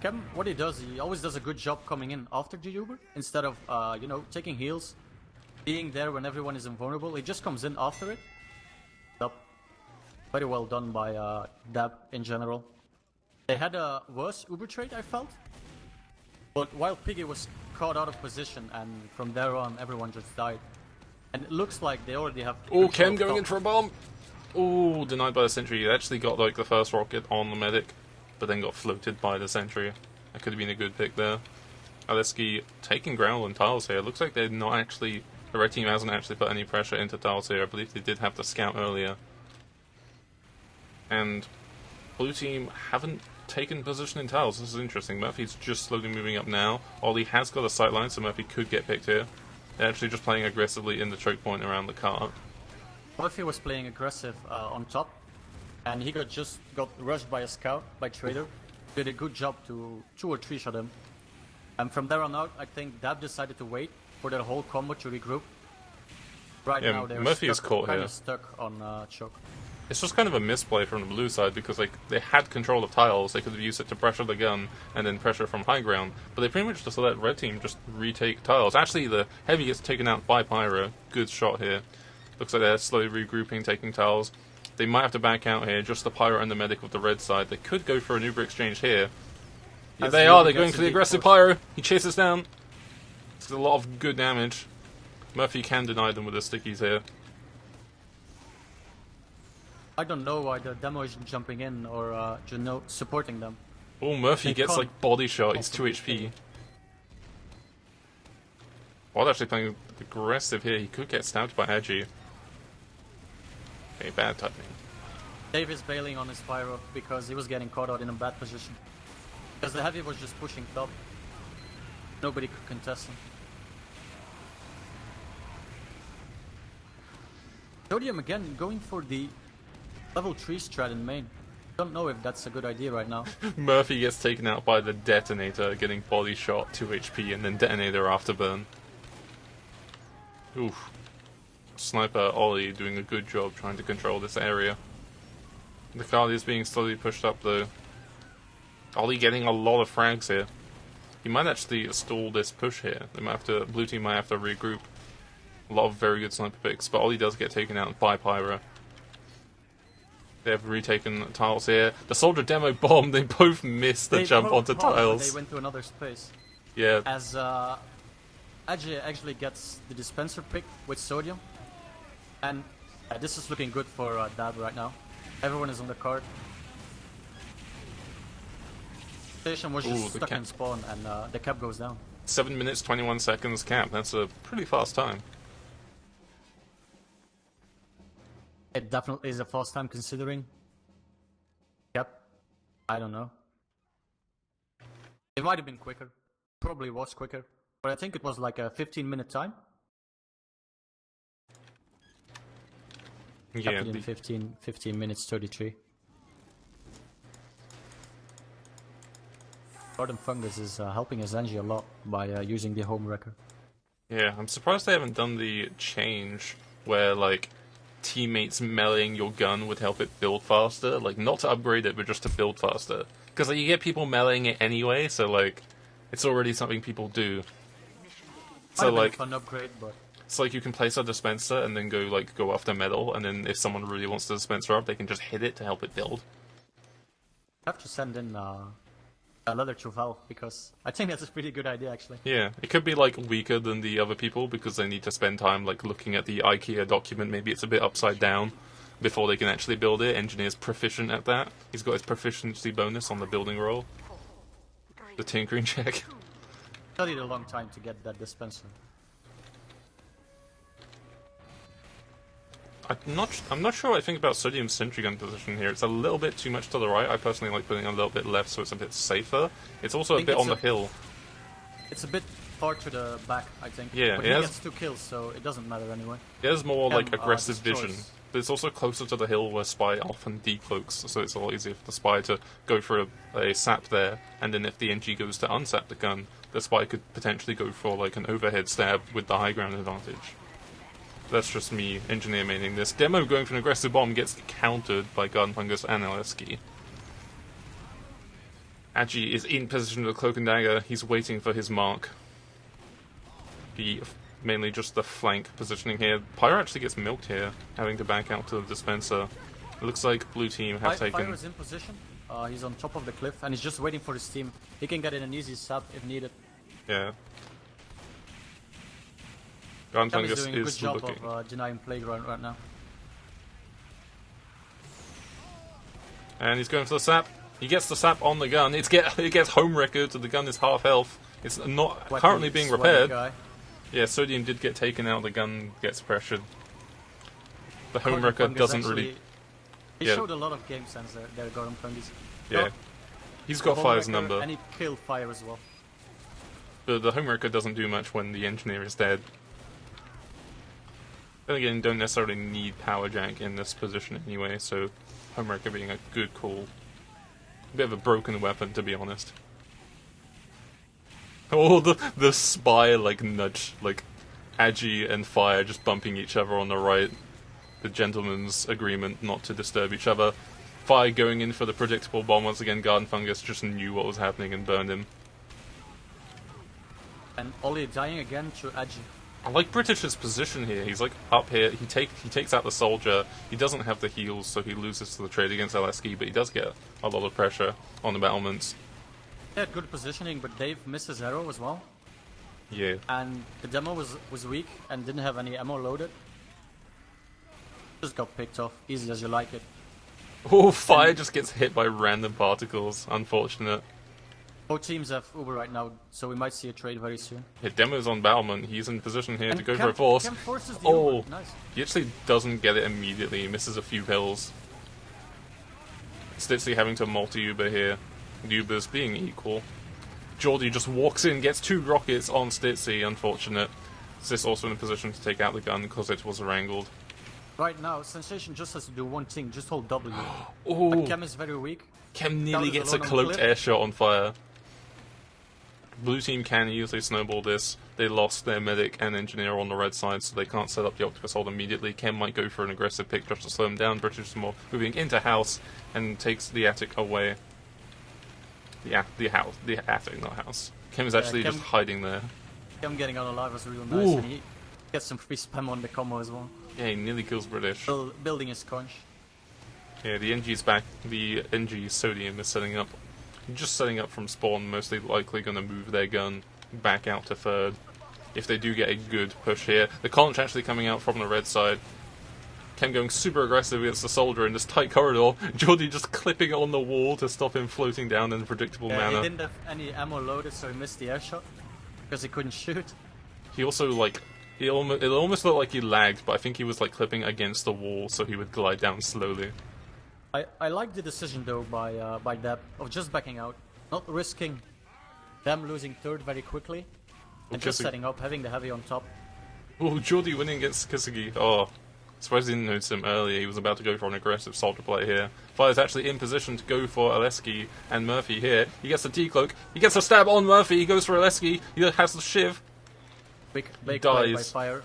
Cam, what he does, he always does a good job coming in after the Uber instead of taking heals, being there when everyone is invulnerable. He just comes in after it. Yup. Very well done by Dab in general. They had a worse Uber trade, I felt, but Wild Piggy was caught out of position, and from there on, everyone just died. And it looks like they already have. Oh, Chem control of going top. in for a bomb. Oh, denied by the sentry. He actually got like the first rocket on the medic, but then got floated by the sentry. That could have been a good pick there. Aleski taking ground on tiles here. Looks like they're not actually. The red team hasn't actually put any pressure into tiles here. I believe they did have to scout earlier. And blue team haven't taken position in tiles. This is interesting. Murphy's just slowly moving up now. Ollie has got a sight line, so Murphy could get picked here. They're actually just playing aggressively in the choke point around the cart. Murphy was playing aggressive on top, and he got rushed by a scout, by Trader. Did a good job to 2 or 3 shot him. And from there on out, I think Dab decided to wait for their whole combo to regroup. Right Yeah, now they're Murphy is stuck, caught kind here. of stuck on choke. It's just kind of a misplay from the blue side because like they had control of tiles, they could have used it to pressure the gun and then pressure from high ground, but they pretty much just let red team just retake tiles. Actually, the heavy gets taken out by Pyro. Good shot here. Looks like they're slowly regrouping, taking tiles. They might have to back out here, just the Pyro and the medic with the red side. They could go for an Uber exchange here. Yeah, they are. They're going for the aggressive Pyro. He chases down. It's a lot of good damage. Murphy can deny them with the stickies here. I don't know why the demo isn't jumping in or supporting them. Oh, Murphy gets like body shot. He's 2 HP. While actually playing aggressive here, he could get stabbed by Edgy. Okay, bad timing. Dave is bailing on his Pyro because he was getting caught out in a bad position. Because the heavy was just pushing top. Nobody could contest him. Sodium again going for the level 3 strat in main. Don't know if that's a good idea right now. Murphy gets taken out by the detonator, getting body shot, 2 HP, and then detonator afterburn. Oof. Sniper Ollie doing a good job trying to control this area. The card is being slowly pushed up though. Ollie getting a lot of frags here. He might actually stall this push here. They might have to, blue team might have to regroup. A lot of very good sniper picks, but Ollie does get taken out by Pyro. They have retaken tiles here. The soldier demo bomb, they both missed the jump onto tiles. They went to another space. Yeah. As Ajay actually gets the dispenser pick with Sodium. And this is looking good for Dab right now. Everyone is on the card. Station was just stuck in spawn and the cap goes down. 7 minutes 21 seconds cap, that's a pretty fast time. It definitely is a fast time considering. Yep. I don't know. It might have been quicker. Probably was quicker. But I think it was like a 15-minute time. Yeah. In 15 minutes 33. Garden Fungus is helping Azanji a lot by using the home wrecker. Yeah, I'm surprised they haven't done the change where like teammates meleeing your gun would help it build faster, like not to upgrade it but just to build faster, because like, you get people meleeing it anyway, so like it's already something people do. So like fun upgrade, but it's like you can place a dispenser and then go after metal, and then if someone really wants the dispenser up, they can just hit it to help it build. I have to send in another Truval because I think that's a pretty good idea actually. Yeah, it could be like weaker than the other people because they need to spend time like looking at the IKEA document. Maybe it's a bit upside down before they can actually build it. Engineer's proficient at that. He's got his proficiency bonus on the building roll. The tinkering check. Studied a long time to get that dispenser. I'm not sure what I think about Sodium's sentry gun position here. It's a little bit too much to the right. I personally like putting it a little bit left so it's a bit safer. It's also a bit on the hill. It's a bit far to the back, I think. Yeah, but he gets 2 kills, so it doesn't matter anyway. It has more like aggressive vision. But it's also closer to the hill where Spy often decloaks, so it's a lot easier for the Spy to go for a sap there, and then if the NG goes to unsap the gun, the Spy could potentially go for like an overhead stab with the high ground advantage. That's just me engineer maining this. Demo going for an aggressive bomb gets countered by Garden Fungus and Aleski. Agi is in position with a cloak and dagger. He's waiting for his mark. Mainly just the flank positioning here. Pyro actually gets milked here, having to back out to the dispenser. It looks like blue team have taken... Pyro's in position. He's on top of the cliff and he's just waiting for his team. He can get in an easy sap if needed. Yeah. Garden Fungus is doing a good job looking. of denying Playground right now. And he's going for the sap. He gets the sap on the gun. It gets home record, so the gun is half health. It's not currently being repaired. Guy. Yeah, Sodium did get taken out. The gun gets pressured. The home record doesn't really. He showed a lot of game sense there, Garden Fungus. Yeah, he's got Fire's number. And he killed Fire as well. But the home record doesn't do much when the engineer is dead. Then again, you don't necessarily need Power Jack in this position anyway, so Homewrecker being a good call. A bit of a broken weapon, to be honest. Oh, the Spy, like, nudge, like, Agi and Fire just bumping each other on the right. the gentleman's agreement not to disturb each other. Fire going in for the predictable bomb once again. Garden Fungus just knew what was happening and burned him. And Ollie dying again to edge. I like British's position here. He's like up here. He takes out the soldier. He doesn't have the heals, so he loses to the trade against Aleski, but he does get a lot of pressure on the battlements. He had good positioning, but Dave missed his arrow as well. Yeah. And the demo was weak and didn't have any ammo loaded. Just got picked off, easy as you like it. Oh, Fire just gets hit by random particles. Unfortunate. Both teams have Uber right now, so we might see a trade very soon. Yeah, Demo's on battlement. He's in position here And to go Chem, for a force. Chem forces the Oh, Uber. Nice. he actually doesn't get it immediately. He misses a few kills. Stitzy having to multi-Uber here. The Ubers being equal. Geordie just walks in, gets 2 rockets on Stitzy. Unfortunate. Sis also in a position to take out the gun because it was wrangled. Right now, Sensation just has to do one thing, just hold W. Oh, But Chem is very weak. Chem nearly was gets a alone on the cloaked cliff. air shot on Fire. Blue team can easily snowball this. They lost their medic and engineer on the red side, so they can't set up the Octopus hold immediately. Chem might go for an aggressive pick just to slow him down. British is more moving into house and takes the attic away. The attic, not house. Chem is actually Chem- just hiding there. Chem getting out alive was real nice, Ooh. and he gets some free spam on the combo as well. Yeah, he nearly kills British. Building his conch. Yeah, the NG's back. The NG Sodium is setting up. Just setting up from spawn, mostly likely going to move their gun back out to third. If they do get a good push here. The conch actually coming out from the red side. Chem going super aggressive against the soldier in this tight corridor. Geordie just clipping it on the wall to stop him floating down in a predictable He manner. didn't have any ammo loaded, so he missed the air shot. Because he couldn't shoot. He also, like, it almost looked like he lagged, but I think he was, like, clipping against the wall so he would glide down slowly. I like the decision though by Deb of just backing out, not risking them losing third very quickly, and just Kisigi. setting up, having the heavy on top. Oh, Geordie winning against Kisigi. Oh, surprised he didn't notice him earlier. He was about to go for an aggressive soldier play here. Fire's actually in position to go for Aleski and Murphy here. He gets the T-cloak. He gets a stab on Murphy. He goes for Aleski. He has the shiv. Big play by dies. Fire.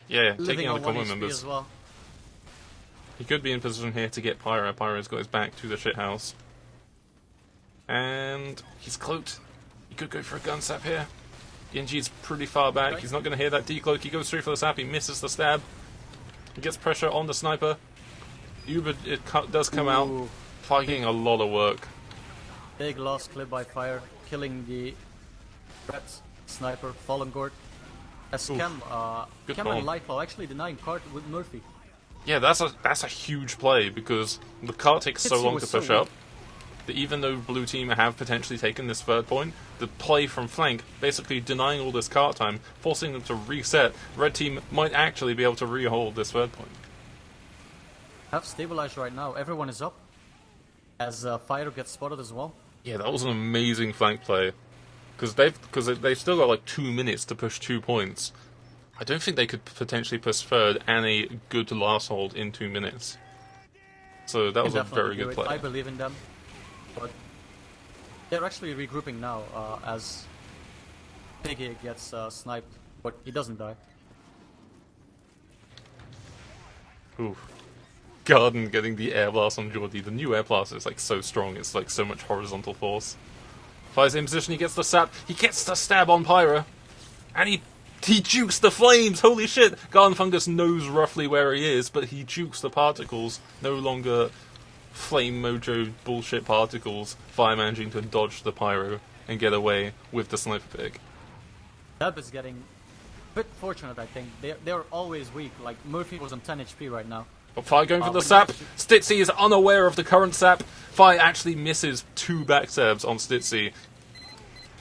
Yeah, Living taking out on the 1 combo HP members. as well. He could be in position here to get Pyro. Pyro's got his back to the shithouse. And he's cloaked. He could go for a gun sap here. Yenji's pretty far back. Right. He's not going to hear that decloak. He goes straight for the sap. He misses the stab. He gets pressure on the sniper. Uber does come out. Ooh. Fire getting a lot of work. Big loss clip by Fire, killing the red sniper, Fallen Gord. As Chem, Good Chem call. and Lightfall actually denying card with Murphy. Yeah, that's a huge play because the cart takes so Kitsu long was to so push weak. up that even though blue team have potentially taken this third point, the play from flank basically denying all this cart time, forcing them to reset. Red team might actually be able to rehold this third point. Have stabilized right now, everyone is up. As Fire gets spotted as well. Yeah, that was an amazing flank play because they've still got like 2 minutes to push 2 points. I don't think they could potentially push third and a good last hold in 2 minutes. So that was a very good play. I believe in them. But they're actually regrouping now as Piggy gets sniped, but he doesn't die. Oof. Garden getting the air blast on Geordie. The new air blast is like so strong, it's like so much horizontal force. Fires in position, he gets the sap, he gets the stab on Pyra, and he jukes the flames, holy shit! Garden Fungus knows roughly where he is, but he jukes the particles, no longer flame mojo bullshit particles, Fire managing to dodge the Pyro and get away with the sniper pick. Deb is getting a bit fortunate, I think. They're always weak, like Murphy was on 10 HP right now. But Fire going for the but sap. actually- Stitzy is unaware of the current sap. Fire actually misses 2 backstabs on Stitzy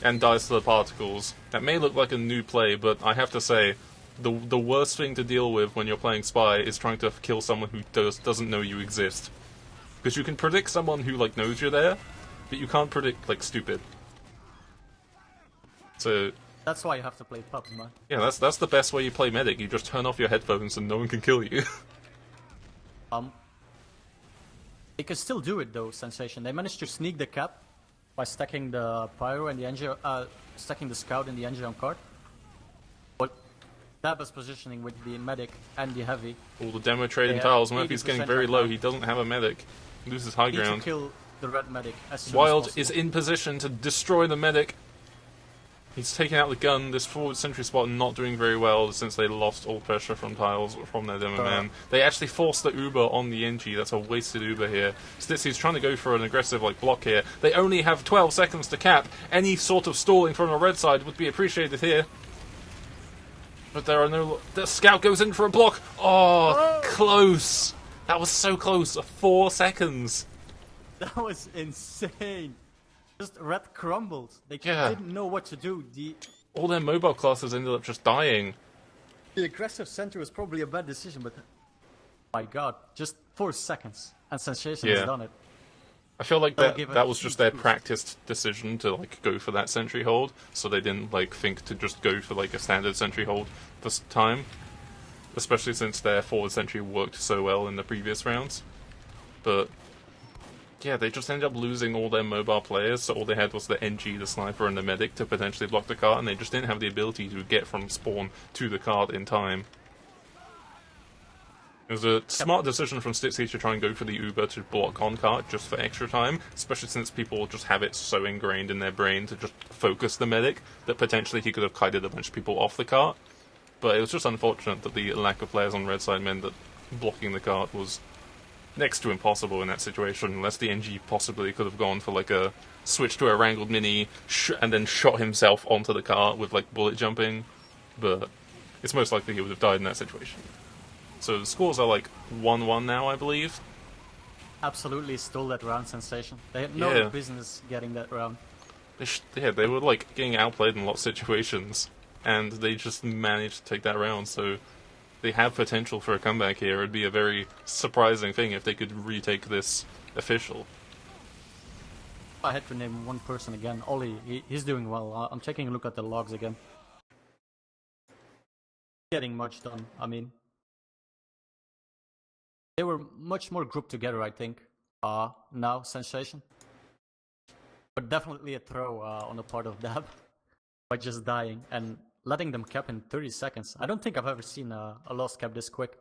and dies to the particles. That may look like a new play, but I have to say, the worst thing to deal with when you're playing Spy is trying to kill someone who doesn't know you exist. Because you can predict someone who like knows you're there, but you can't predict like stupid. So That's why you have to play pubs, man. yeah, that's the best way you play medic. You just turn off your headphones and no one can kill you. They can still do it though, Sensation. They managed to sneak the cap by stacking the Pyro and the Engie, stacking the Scout and the Engie on card. But Daba's positioning with the medic and the heavy. All the demo trading Yeah, tiles. Murphy's getting 80% very right low. now. He doesn't have a medic. He loses high Need to ground. kill the red medic as soon as Wild possible. is in position to destroy the medic. He's taking out the gun. This forward sentry spot not doing very well since they lost all pressure from tiles from their demo man. They actually forced the Uber on the NG. That's a wasted Uber here. Stitzy's trying to go for an aggressive block here. They only have 12 seconds to cap. Any sort of stalling from the red side would be appreciated here. But there are no... The scout goes in for a block. Oh, close. That was so close. 4 seconds. That was insane. Just red crumbled. They Yeah. didn't know what to do. All their mobile classes ended up just dying. The aggressive center was probably a bad decision, but my god, just 4 seconds and Sensation has Yeah. done it. I feel like That'll give a that was just their huge boost. practiced decision to go for that sentry hold, so they didn't think to just go for a standard sentry hold this time. Especially since their forward sentry worked so well in the previous rounds. But yeah, they just ended up losing all their mobile players, so all they had was the NG, the sniper, and the medic to potentially block the cart, and they just didn't have the ability to get from spawn to the cart in time. It was a smart decision from Stitzy to try and go for the Uber to block on cart just for extra time, especially since people just have it so ingrained in their brain to just focus the medic that potentially he could have kited a bunch of people off the cart. But it was just unfortunate that the lack of players on red side meant that blocking the cart was next to impossible in that situation, unless the NG possibly could have gone for a switch to a wrangled mini and then shot himself onto the cart with bullet jumping, but it's most likely he would have died in that situation. So the scores are 1-1 now, I believe. Absolutely stole that round, Sensation. They had no Yeah. business getting that round. They were getting outplayed in a lot of situations, and they just managed to take that round, so they have potential for a comeback here. It'd be a very surprising thing if they could retake this official. I had to name one person again. Ollie, he's doing well. I'm taking a look at the logs again. Getting much done, I mean. They were much more grouped together, I think. Now, Sensation. But definitely a throw on the part of Dab. By just dying and letting them cap in 30 seconds. I don't think I've ever seen a lost cap this quick.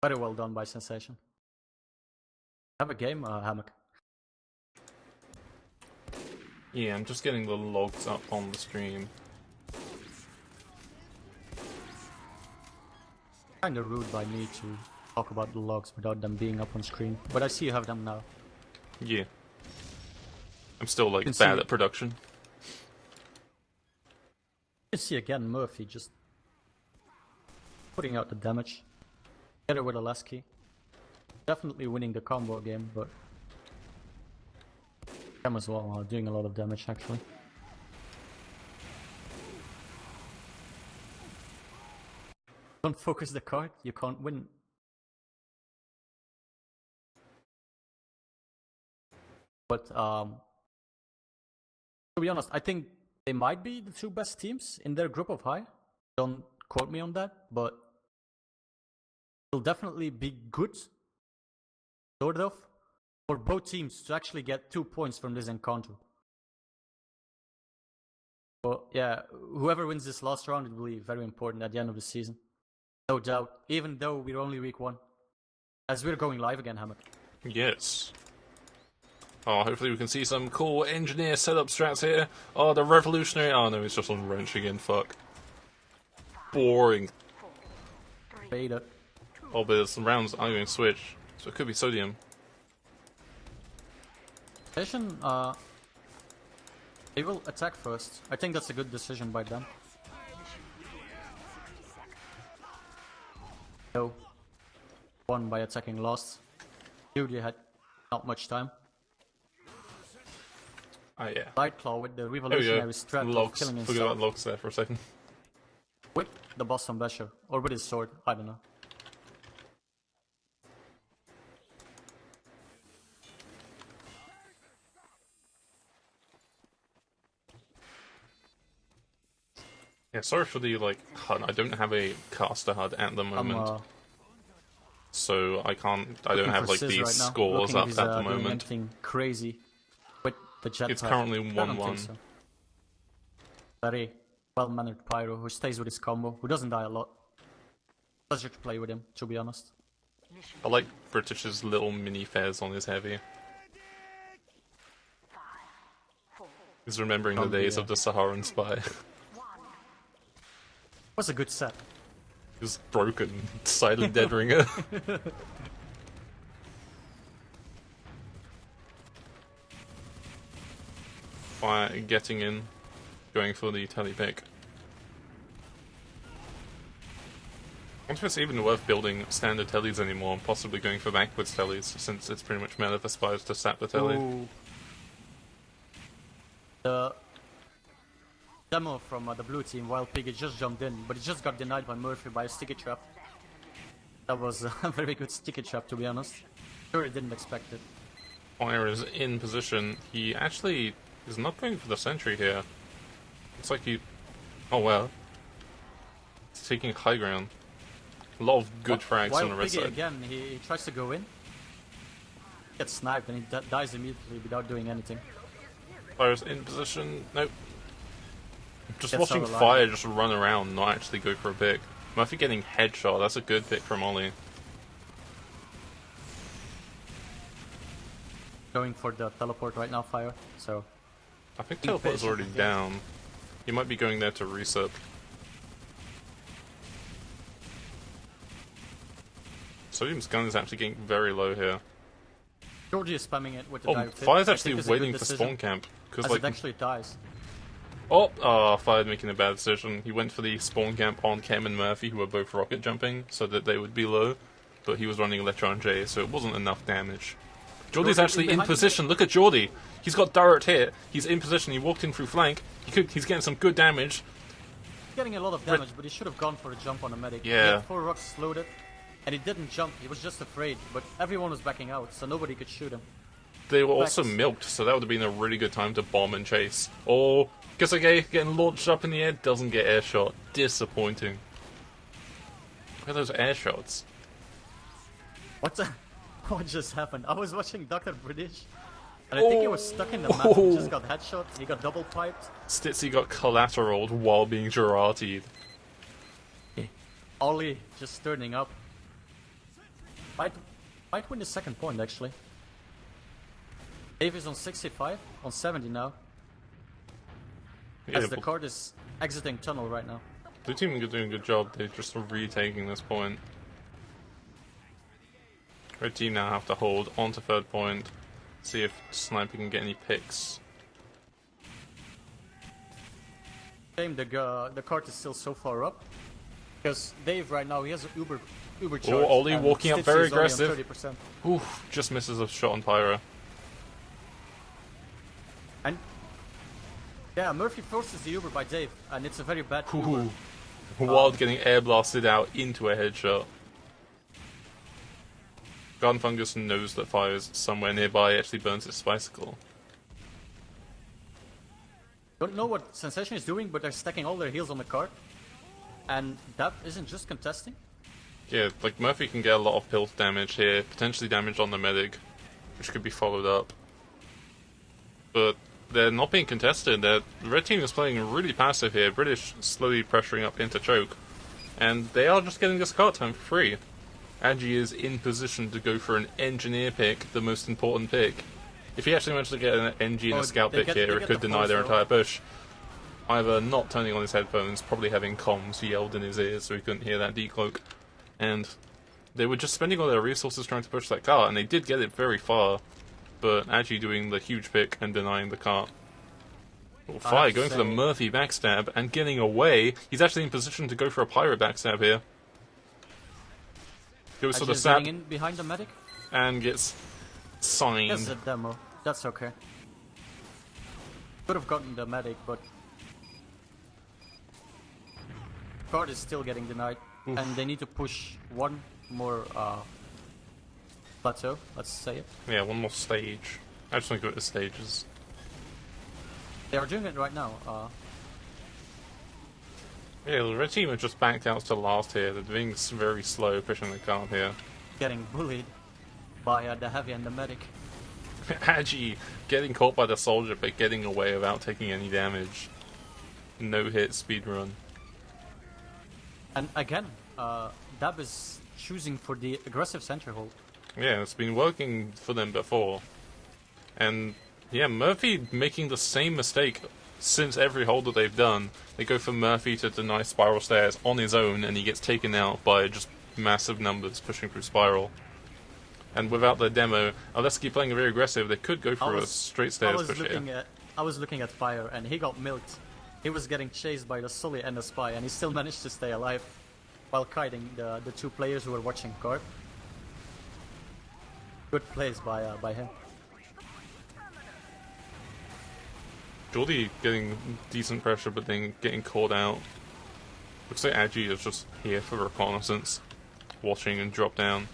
Very well done by Sensation. Have a game, Hammock. Yeah, I'm just getting the logs up on the stream. Kinda rude by me to talk about the logs without them being up on screen. But I see you have them now. Yeah. I'm still can bad see- at production. You see again Murphy just putting out the damage. Get it with a last key. Definitely winning the combo game, but Cam as well doing a lot of damage actually. Don't focus the card, you can't win. But to be honest, I think they might be the two best teams in their group of high. Don't quote me on that, but it'll definitely be good, sort of, for both teams to actually get 2 points from this encounter. But yeah, whoever wins this last round, it will be very important at the end of the season. No doubt, even though we're only week 1. As we're going live again, Hammock. Yes. Oh, hopefully we can see some cool engineer setup strats here. Oh, the revolutionary. Oh no, it's just on wrench again. Fuck. Boring. Beta. Oh, but there's some rounds I'm going to switch, so it could be sodium. Session, they will attack first. I think that's a good decision by them. No. Won by attacking last. Dude, you had not much time. Oh yeah. Lightclaw with the There we go. revolutionary strat of Logs. killing Forget himself. about logs there for a second. With the boss on Basher. Or with his sword, I don't know. Yeah, sorry for the HUD. I don't have a caster HUD at the I'm moment, so I can't. I don't looking have for the Sizz right now. scores Looking if up he's, at the doing moment. anything crazy with the jetpack. It's currently I don't think 1-1. so. Very well-mannered Pyro who stays with his combo, who doesn't die a lot. Pleasure to play with him, to be honest. I like British's little mini fairs on his heavy. He's remembering the days of the Saharan spy. Was a good set. He's broken, silent dead ringer. Fire getting in, going for the tele pick. I wonder if it's even worth building standard tellies anymore, and possibly going for backwards tellies, since it's pretty much meta for spies to sap the telly. Ooh. The demo from the blue team, Wild Pig, just jumped in, but he just got denied by Murphy by a sticky trap. That was a very good sticky trap, to be honest. Sure, he didn't expect it. Fire is in position. He actually is not going for the sentry here. Looks like he... Oh well. He's taking high ground. A lot of good frags on the red side. Again, he tries to go in, gets sniped, and he dies immediately without doing anything. Fire's in position. Nope. Just Gets watching so alive. Fire just run around, not actually go for a pick. Murphy getting headshot. That's a good pick from Ollie. Going for the teleport right now, Fire. So I think teleport is already down. He might be going there to reset. Sodium's gun is actually getting very low here. Georgie is spamming it with the Oh, direct hit. Fire's I actually think it's a good waiting for decision, spawn camp. Because as like, it actually dies. Fire's making a bad decision. He went for the spawn camp on Chem and Murphy, who were both rocket jumping, so that they would be low. But he was running Electron J, so it wasn't enough damage. Geordie's actually in position. Look at Geordie. He's got direct hit. He's in position. He walked in through flank. He's getting some good damage. Getting a lot of damage, but he should have gone for a jump on the medic. Yeah. He had 4 rocks loaded, and he didn't jump. He was just afraid, but everyone was backing out, so nobody could shoot him. They were also milked, so that would have been a really good time to bomb and chase. Or Kisage getting launched up in the air, doesn't get air shot. Disappointing. Look at those air shots. What just happened? I was watching Dr. British, and I think he was stuck in the map. He just got headshot. He got double piped. Stitzy got collateraled while being Girardi'd. Ollie just turning up. Might win the second point, actually. Dave is on 65, on 70 now. Yeah, As the card is exiting tunnel right now. the team are doing a good job. They're just retaking this point. Red team now have to hold on to third point. See if Sniper can get any picks. Shame the card is still so far up. Because Dave right now, he has an uber charge. Oh, Ollie and walking up Stitzy very is only on aggressive. 30%. Oof, just misses a shot on Pyro. And yeah, Murphy forces the Uber by Dave, and it's a very bad Uber. Wild getting air blasted out into a headshot. Garden Fungus knows that Fire is somewhere nearby, actually burns his bicycle. Don't know what Sensation is doing, but they're stacking all their heals on the card. And that isn't just contesting. Yeah, like Murphy can get a lot of pilt damage here, potentially damage on the medic, which could be followed up. But they're not being contested. The red team is playing really passive here, British slowly pressuring up into choke. And they are just getting this card time for free. Agi is in position to go for an engineer pick, the most important pick. If he actually managed to get an NG and a scout pick here, it could deny their entire push. Either not turning on his headphones, probably having comms yelled in his ears so he couldn't hear that decloak. And they were just spending all their resources trying to push that cart, and they did get it very far. But Agi doing the huge pick and denying the cart. Oh, Fire going for the Murphy backstab and getting away. He's actually in position to go for a pirate backstab here. Goes for the sap in behind the medic. and gets signed. That's a demo. That's okay. Could have gotten the medic, but card is still getting denied, and they need to push one more plateau. Let's say it. Yeah, one more stage. I just want to go to the stages. They are doing it right now. Yeah, the red team have just backed out to last here. They're being very slow pushing the cart here. Getting bullied by the heavy and the medic. Agi getting caught by the soldier but getting away without taking any damage. no-hit speedrun. And again, Dab is choosing for the aggressive center hold. Yeah, it's been working for them before. And yeah, Murphy making the same mistake since every hold that they've done. They go for Murphy to deny Spiral Stairs on his own, and he gets taken out by just massive numbers pushing through Spiral. And without the demo, Aleski playing very aggressive, they could go for a straight stairs push here. I was looking at Fire, and he got milked. He was getting chased by the Sully and the Spy, and he still managed to stay alive while kiting the two players who were watching card. Good plays by him. Jordy getting decent pressure, but then getting caught out. Looks like Agi is just here for reconnaissance, watching and drop down.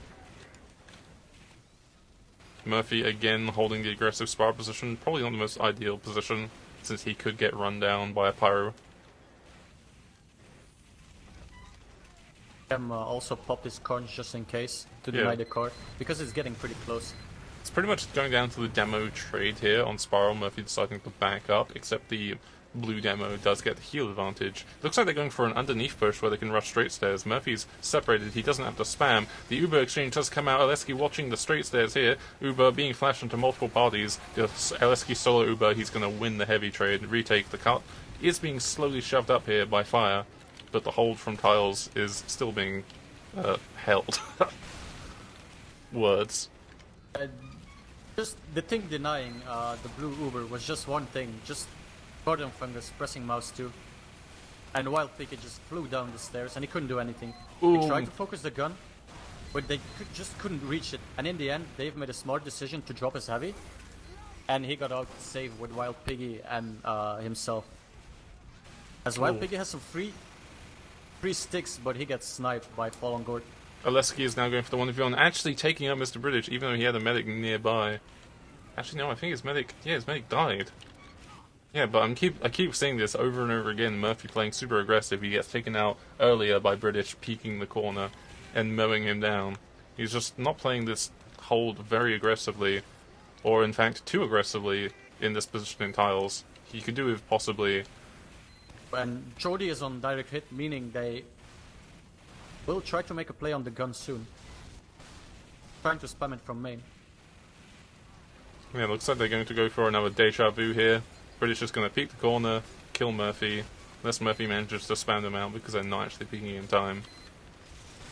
Murphy again holding the aggressive spiral position, probably not the most ideal position, since he could get run down by a pyro. Also popped his corns just in case to deny the card, because it's getting pretty close. It's pretty much going down to the demo trade here on Spiral. Murphy deciding to back up, except the blue demo does get the heal advantage. Looks like they're going for an underneath push where they can rush straight stairs. Murphy's separated, he doesn't have to spam. The Uber exchange does come out. Aleski watching the straight stairs here. Uber being flashed into multiple parties. Aleski solo Uber, he's going to win the heavy trade, retake the cut. He is being slowly shoved up here by Fire, but the hold from Tiles is still being held. Words. Just the thing denying the blue Uber was just one thing, just Gordon Fungus pressing mouse 2. And Wild Piggy just flew down the stairs and he couldn't do anything. Ooh. He tried to focus the gun, but they just couldn't reach it. And in the end, Dave made a smart decision to drop his heavy. And he got out safe with Wild Piggy and himself. As Wild Piggy has some free sticks, but he gets sniped by Fallen Gord. Aleski is now going for the 1v1, actually taking out Mr. British, even though he had a medic nearby. Actually, no, I think his medic died. Yeah, but I keep saying this over and over again. Murphy playing super aggressive. He gets taken out earlier by British peeking the corner and mowing him down. He's just not playing this hold very aggressively, or in fact too aggressively in this position in Tiles. He could do with possibly. And Jordy is on direct hit, meaning they will try to make a play on the gun soon. Trying to spam it from main. Yeah, looks like they're going to go for another deja vu here. British is going to peek the corner, kill Murphy, unless Murphy manages to spam them out because they're not actually peeking in time.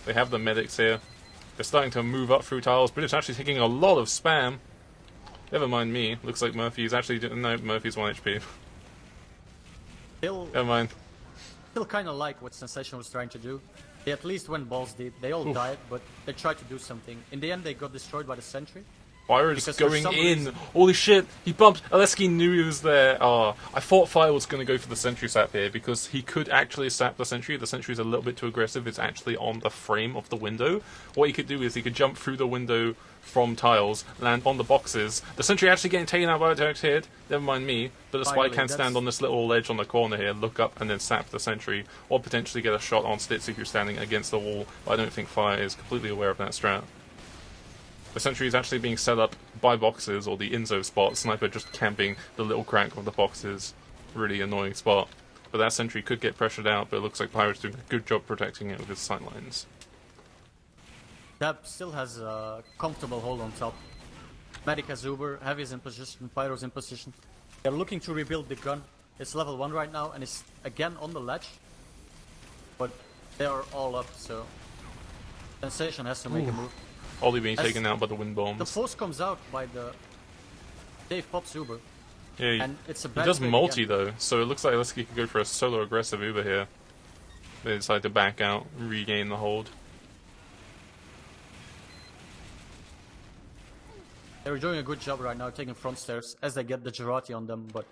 They have the medics here. They're starting to move up through Tiles. British actually taking a lot of spam. Never mind me. Looks like Murphy's actually... No, Murphy's 1 HP. Never mind. Still kind of like what Sensation was trying to do. They at least went balls deep. They all died, but they tried to do something. In the end, they got destroyed by the sentry. Fire is going in. Holy shit! He bumped. Aleski knew he was there. Oh, I thought Fire was going to go for the sentry sap here because he could actually sap the sentry. The sentry is a little bit too aggressive. It's actually on the frame of the window. What he could do is he could jump through the window from Tiles, land on the boxes. The sentry actually getting taken out by a direct hit. Never mind me. But the Spy can stand on this little ledge on the corner here, look up, and then sap the sentry, or potentially get a shot on Stitzy who's standing against the wall. But I don't think Fire is completely aware of that strat. The sentry is actually being set up by boxes, or the Inzo spot. Sniper just camping the little crack of the boxes. Really annoying spot. But that sentry could get pressured out, but it looks like Pyro's doing a good job protecting it with his sightlines. Dab still has a comfortable hold on top. Medic has Uber, Heavy is in position, Pyro's in position. They're looking to rebuild the gun. It's level 1 right now, and it's again on the ledge. But they are all up, so Sensation has to make a move. Ollie being taken out by the wind bombs. The force comes out by the Dave pops Uber. Yeah, and it's a he does multi though, so it looks like Aleski could go for a solo aggressive Uber here. They decide to back out, regain the hold. They're doing a good job right now, taking front stairs as they get the Jarati on them, but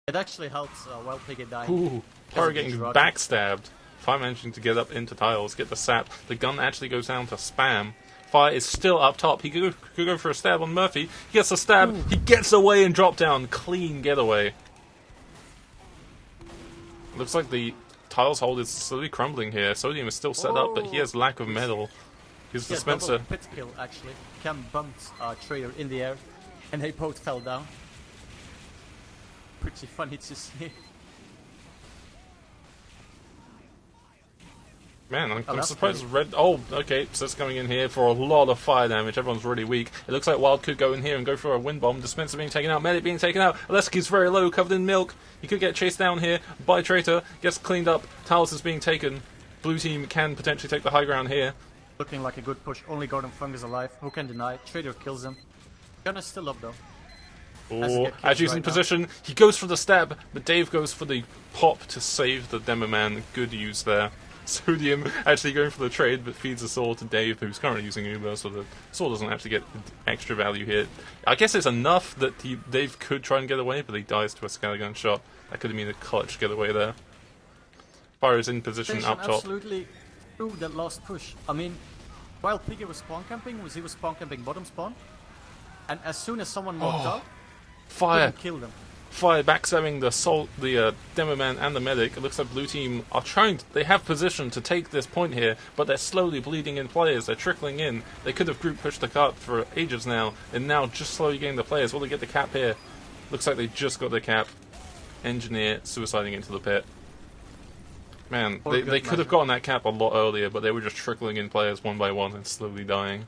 it actually helps Wild Piggy dying. Ooh, Pyro getting backstabbed. Fire managing to get up into Tiles, get the sap. The gun actually goes down to spam. Fire is still up top. He could go for a stab on Murphy. He gets a stab. He gets away and drop down. Clean getaway. Looks like the Tiles hold is slowly crumbling here. Sodium is still set up, but he has lack of metal. His dispenser. Pit kill actually. Cam bumped Trader in the air, and they both fell down. Pretty funny to see. Man, I'm that's surprised pretty- Red... Oh, okay, so it's coming in here for a lot of fire damage. Everyone's really weak. It looks like Wild could go in here and go for a wind bomb. Dispenser being taken out, Medic being taken out. Aleski's very low, covered in milk. He could get chased down here by Traitor. Gets cleaned up. Talus is being taken. Blue team can potentially take the high ground here. Looking like a good push. Only Gordon Fung is alive. Who can deny? Trader kills him. Gun is still up though. Oh, Aji's in position. He goes for the stab, but Dave goes for the pop to save the Demo Man. Good use there. Sodium actually going for the trade, but feeds the sword to Dave, who's currently using Uber, so the sword doesn't actually get extra value here. I guess it's enough that Dave could try and get away, but he dies to a Scalagun shot. That could have been a clutch getaway there. Pyro's in position up top. Absolutely through that last push. I mean, while Piggy was spawn camping, he was spawn camping bottom spawn, and as soon as someone walked out, Fire! kill them. Fire backstabbing the Demo Man and the Medic. It looks like Blue Team are they have position to take this point here, but they're slowly bleeding in players. They're trickling in. They could have group pushed the cart for ages now, and now just slowly getting the players. Will they get the cap here? Looks like they just got the cap. Engineer suiciding into the pit. Man, they could have gotten that cap a lot earlier, but they were just trickling in players one by one and slowly dying.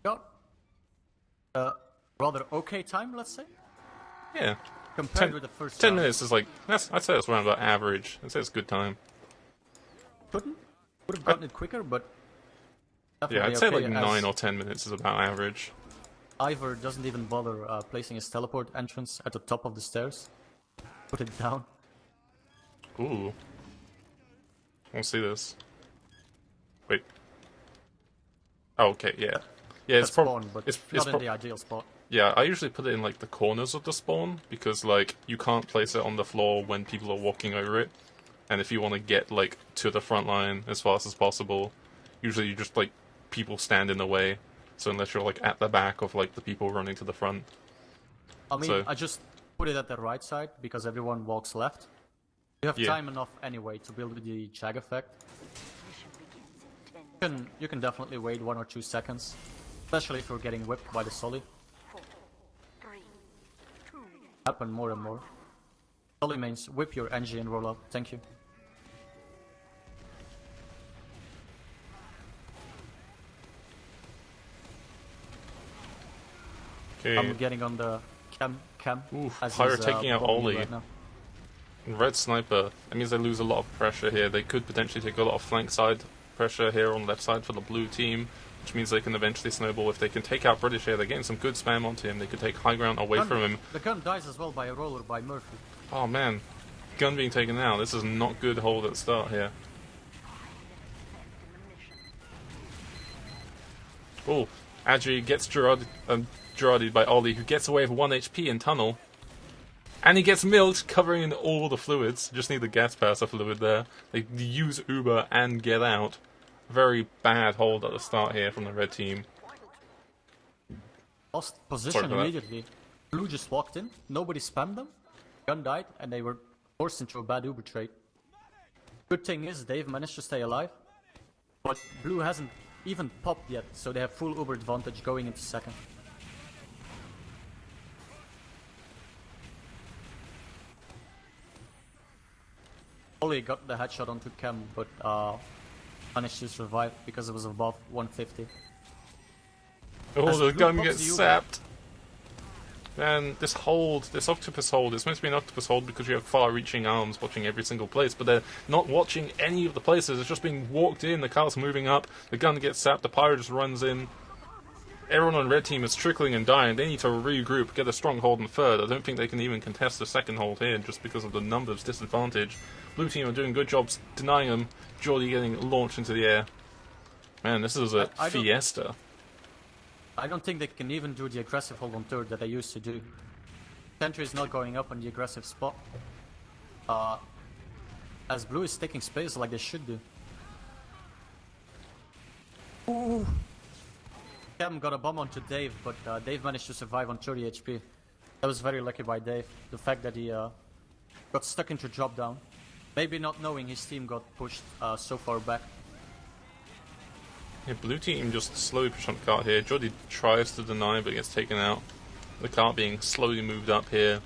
Got rather okay time, let's say. Yeah. Compared with the first 10 round. minutes is like, I'd say that's around about average. I'd say it's good time. Would have gotten it quicker, but Yeah, I'd definitely say okay, like as 9 or 10 minutes is about average. Ivor doesn't even bother placing his teleport entrance at the top of the stairs. Put it down. Ooh. I want to see this. Wait. Oh, okay, yeah. Yeah, it's Spawn, but it's not in the ideal spot. Yeah, I usually put it in like the corners of the spawn because like you can't place it on the floor when people are walking over it. And if you want to get like to the front line as fast as possible, usually you just like people stand in the way. So unless you're like at the back of like the people running to the front. I mean, I just put it at the right side because everyone walks left. You have time enough anyway to build the Jag effect. You can definitely wait 1 or 2 seconds, especially if you're getting whipped by the Solly. Happen more and more. Solly means whip your engine and roll up. Thank you. Okay. I'm getting on the cam. Oof, as Pyro he's, taking out bombing me Oli. right now. Red Sniper. That means they lose a lot of pressure here. They could potentially take a lot of flank side pressure here on the left side for the blue team, which means they can eventually snowball. If they can take out British here, they're getting some good spam onto him. They could take high ground away from him. The gun dies as well by a roller by Murphy. Oh man, gun being taken out. This is not good hold at the start here. Oh, Adri gets Gerardied by Ollie, who gets away with 1 HP in tunnel. And he gets milked, covering in all the fluids. Just need the gas passer fluid there. They use Uber and get out. Very bad hold at the start here from the red team. Lost position immediately. Blue just walked in, nobody spammed them. Gun died, and they were forced into a bad Uber trade. Good thing is, Dave managed to stay alive. But Blue hasn't even popped yet, so they have full Uber advantage going into second. Ollie got the headshot onto Cam, but managed to survive because it was above 150. Oh, the gun pops gets the Uber. sapped. Man, this octopus hold, it's meant to be an octopus hold because you have far-reaching arms watching every single place, but they're not watching any of the places. It's just being walked in, the car's moving up, the gun gets sapped, the pyro just runs in. Everyone on red team is trickling and dying. They need to regroup, get a strong hold in third. I don't think they can even contest the second hold here just because of the numbers disadvantage. Blue team are doing good jobs denying them. Geordie getting launched into the air. Man, this is a fiesta. I don't think they can even do the aggressive hold on third that they used to do. Sentry is not going up on the aggressive spot. As Blue is taking space like they should do. Ooh. Cam got a bomb onto Dave, but Dave managed to survive on 30 HP. That was very lucky by Dave. The fact that he got stuck into drop down. Maybe not knowing his team got pushed so far back. Yeah, blue team just slowly push on the cart here. Geordie tries to deny but gets taken out. The cart being slowly moved up here.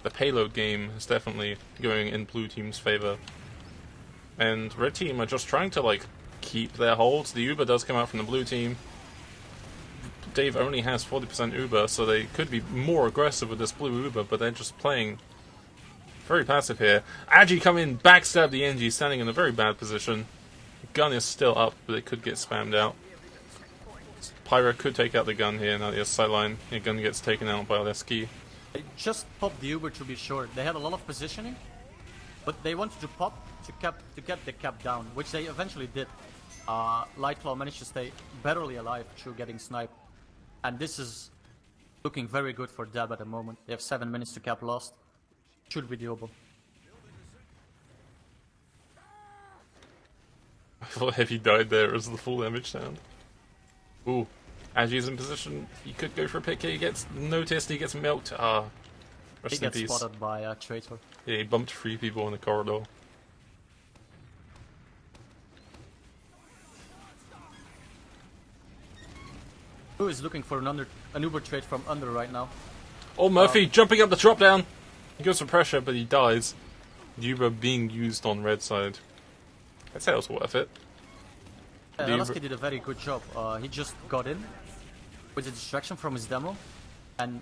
The payload game is definitely going in blue team's favour. And red team are just trying to, like, keep their holds. The Uber does come out from the blue team. Dave only has 40% Uber, so they could be more aggressive with this blue Uber, but they're just playing very passive here. Agi come in, backstab the NG, standing in a very bad position. Gun is still up, but it could get spammed out. Pyra could take out the gun here, now the sideline. The gun gets taken out by Oleski. They just popped the Uber to be sure. They had a lot of positioning, but they wanted to pop to get the cap down, which they eventually did. Lightclaw managed to stay barely alive through getting sniped. And this is looking very good for Dab at the moment. They have 7 minutes to cap lost. Should be doable. I thought if he died there as the full damage sound. Ooh, Agi's in position. He could go for a pick here. He gets noticed. He gets milked. Rest He in gets peace. spotted by Traitor. Yeah, he bumped 3 people in the corridor. Who is looking for an Uber trade from under right now? Oh, Murphy jumping up the drop down. He goes for pressure, but he dies. Uber being used on red side. I'd say it was worth it. Alaska did a very good job. He just got in with a distraction from his demo, and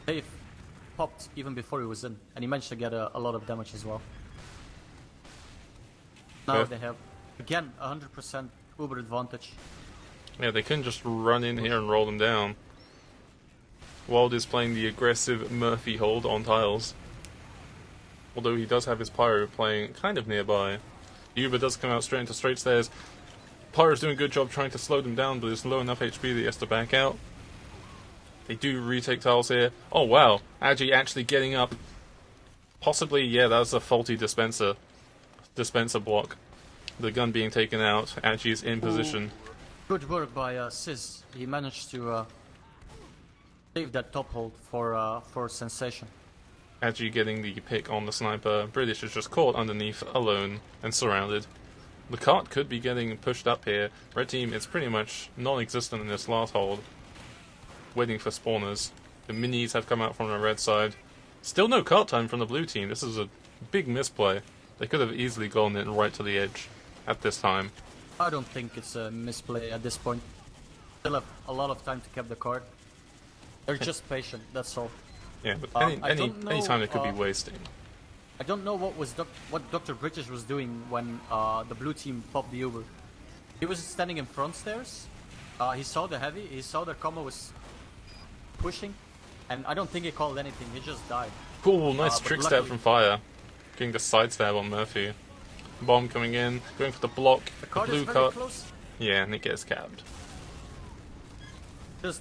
Dave popped even before he was in, and he managed to get a lot of damage as well. Now they have, again, 100% Uber advantage. Yeah, they couldn't just run in here and roll them down. Wild is playing the aggressive Murphy hold on tiles. Although he does have his Pyro playing kind of nearby. Uber does come out straight into straight stairs. Pyro's doing a good job trying to slow them down, but it's low enough HP that he has to back out. They do retake tiles here. Oh wow, Agi actually getting up. Possibly, yeah, that was a faulty dispenser block. The gun being taken out, Agi is in position. Good work by Sis. He managed to save that top hold for Sensation. Agi getting the pick on the sniper. British is just caught underneath, alone, and surrounded. The cart could be getting pushed up here. Red team is pretty much non-existent in this last hold. Waiting for spawners. The minis have come out from the red side. Still no cart time from the blue team. This is a big misplay. They could have easily gone in right to the edge at this time. I don't think it's a misplay at this point. Still have a lot of time to cap the card. They're just patient, that's all. Yeah, but any time they could be wasting. I don't know what Dr. British was doing when the blue team popped the Uber. He was standing in front stairs. He saw the heavy. He saw their combo was pushing, and I don't think he called anything. He just died. Cool, nice trick stab from Fire. Getting the side stab on Murphy. Bomb coming in, going for the block. The card blue is very card. close. Yeah, and it gets capped. Just,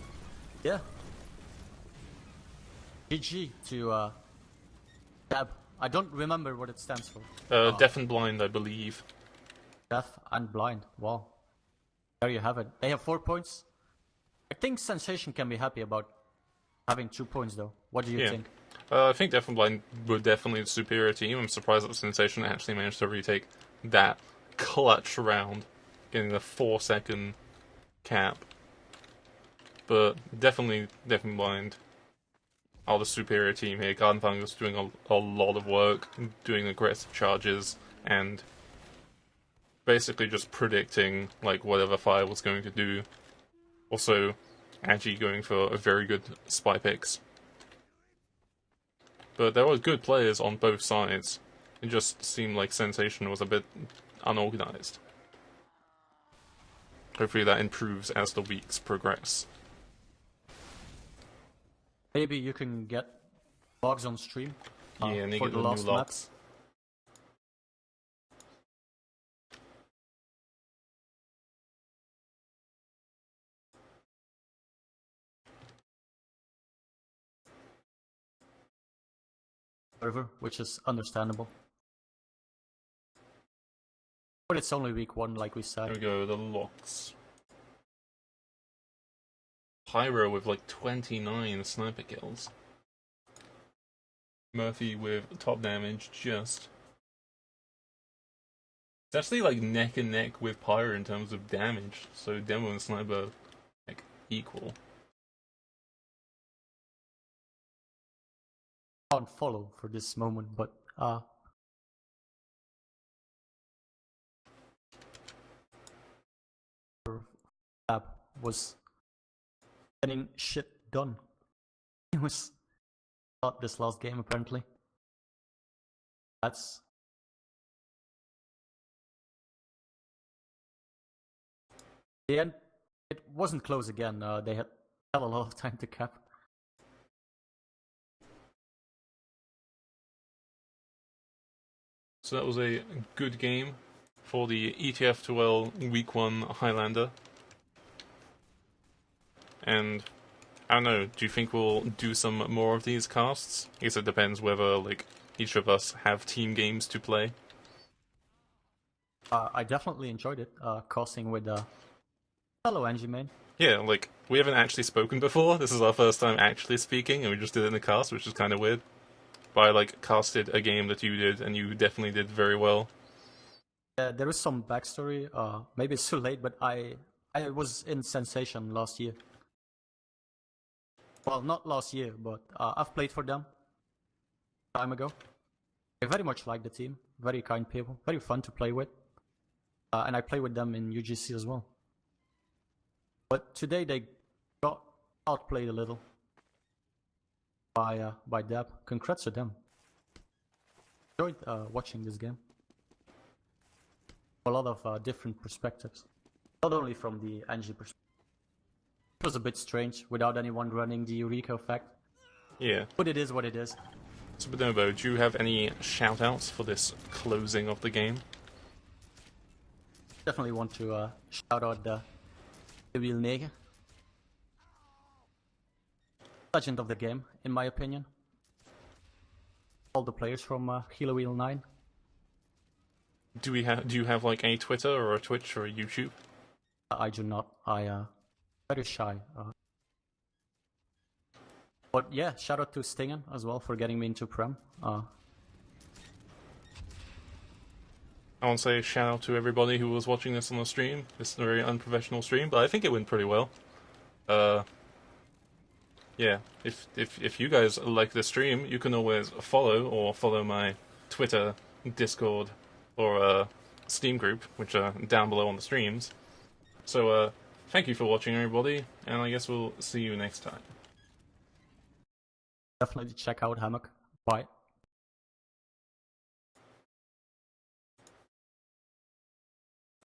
yeah. GG to Dab. I don't remember what it stands for. Deaf and blind, I believe. Deaf and blind. Wow. There you have it. They have 4 points. I think Sensation can be happy about having 2 points, though. What do you think? I think Deaf and Blind were definitely the superior team. I'm surprised that Sensation actually managed to retake that clutch round, getting the 4-second cap. But definitely Deaf and Blind are the superior team here. Garden Fungus doing a lot of work, doing aggressive charges, and basically just predicting like whatever Fire was going to do. Also, Agi going for a very good spy picks. But there were good players on both sides. It just seemed like Sensation was a bit unorganized. Hopefully that improves as the weeks progress. Maybe you can get logs on stream Yeah, and they for get the the last new map. logs. Which is understandable. But it's only week 1, like we said. There we go, the locks. Pyro with like 29 sniper kills. Murphy with top damage, just. It's actually like neck and neck with Pyro in terms of damage, so Demo and Sniper like equal. Can't follow for this moment, but was getting shit done. It was not this last game apparently. That's the end. It wasn't close again. They had a lot of time to cap. So that was a good game for the ETF2L Week 1 Highlander. And I don't know, do you think we'll do some more of these casts? I guess it depends whether like each of us have team games to play. I definitely enjoyed it, casting with fellow Angie main. Yeah, like, we haven't actually spoken before. This is our first time actually speaking, and we just did it in the cast, which is kind of weird. But I, like, casted a game that you did, and you definitely did very well. There is some backstory. Maybe it's too late, but I was in Sensation last year. Well, not last year, but I've played for them time ago. I very much like the team. Very kind people. Very fun to play with. And I play with them in UGC as well. But today they got outplayed a little by Dab. Congrats to them. Enjoyed watching this game. A lot of different perspectives. Not only from the Angie perspective. It was a bit strange without anyone running the Eureka effect. Yeah. But it is what it is. So, Bonobo, do you have any shout-outs for this closing of the game? Definitely want to shout out the Wheel 9. Legend of the game, in my opinion. All the players from Hilo Wheel 9. Do you have like a Twitter or a Twitch or a YouTube? I do not. I very shy. But yeah, shout out to Stingen as well for getting me into Prem. I want to say shout out to everybody who was watching this on the stream. This is a very unprofessional stream, but I think it went pretty well. Yeah, if you guys like the stream, you can always follow my Twitter, Discord, or Steam group, which are down below on the streams. So thank you for watching, everybody, and I guess we'll see you next time. Definitely check out Hammock. Bye.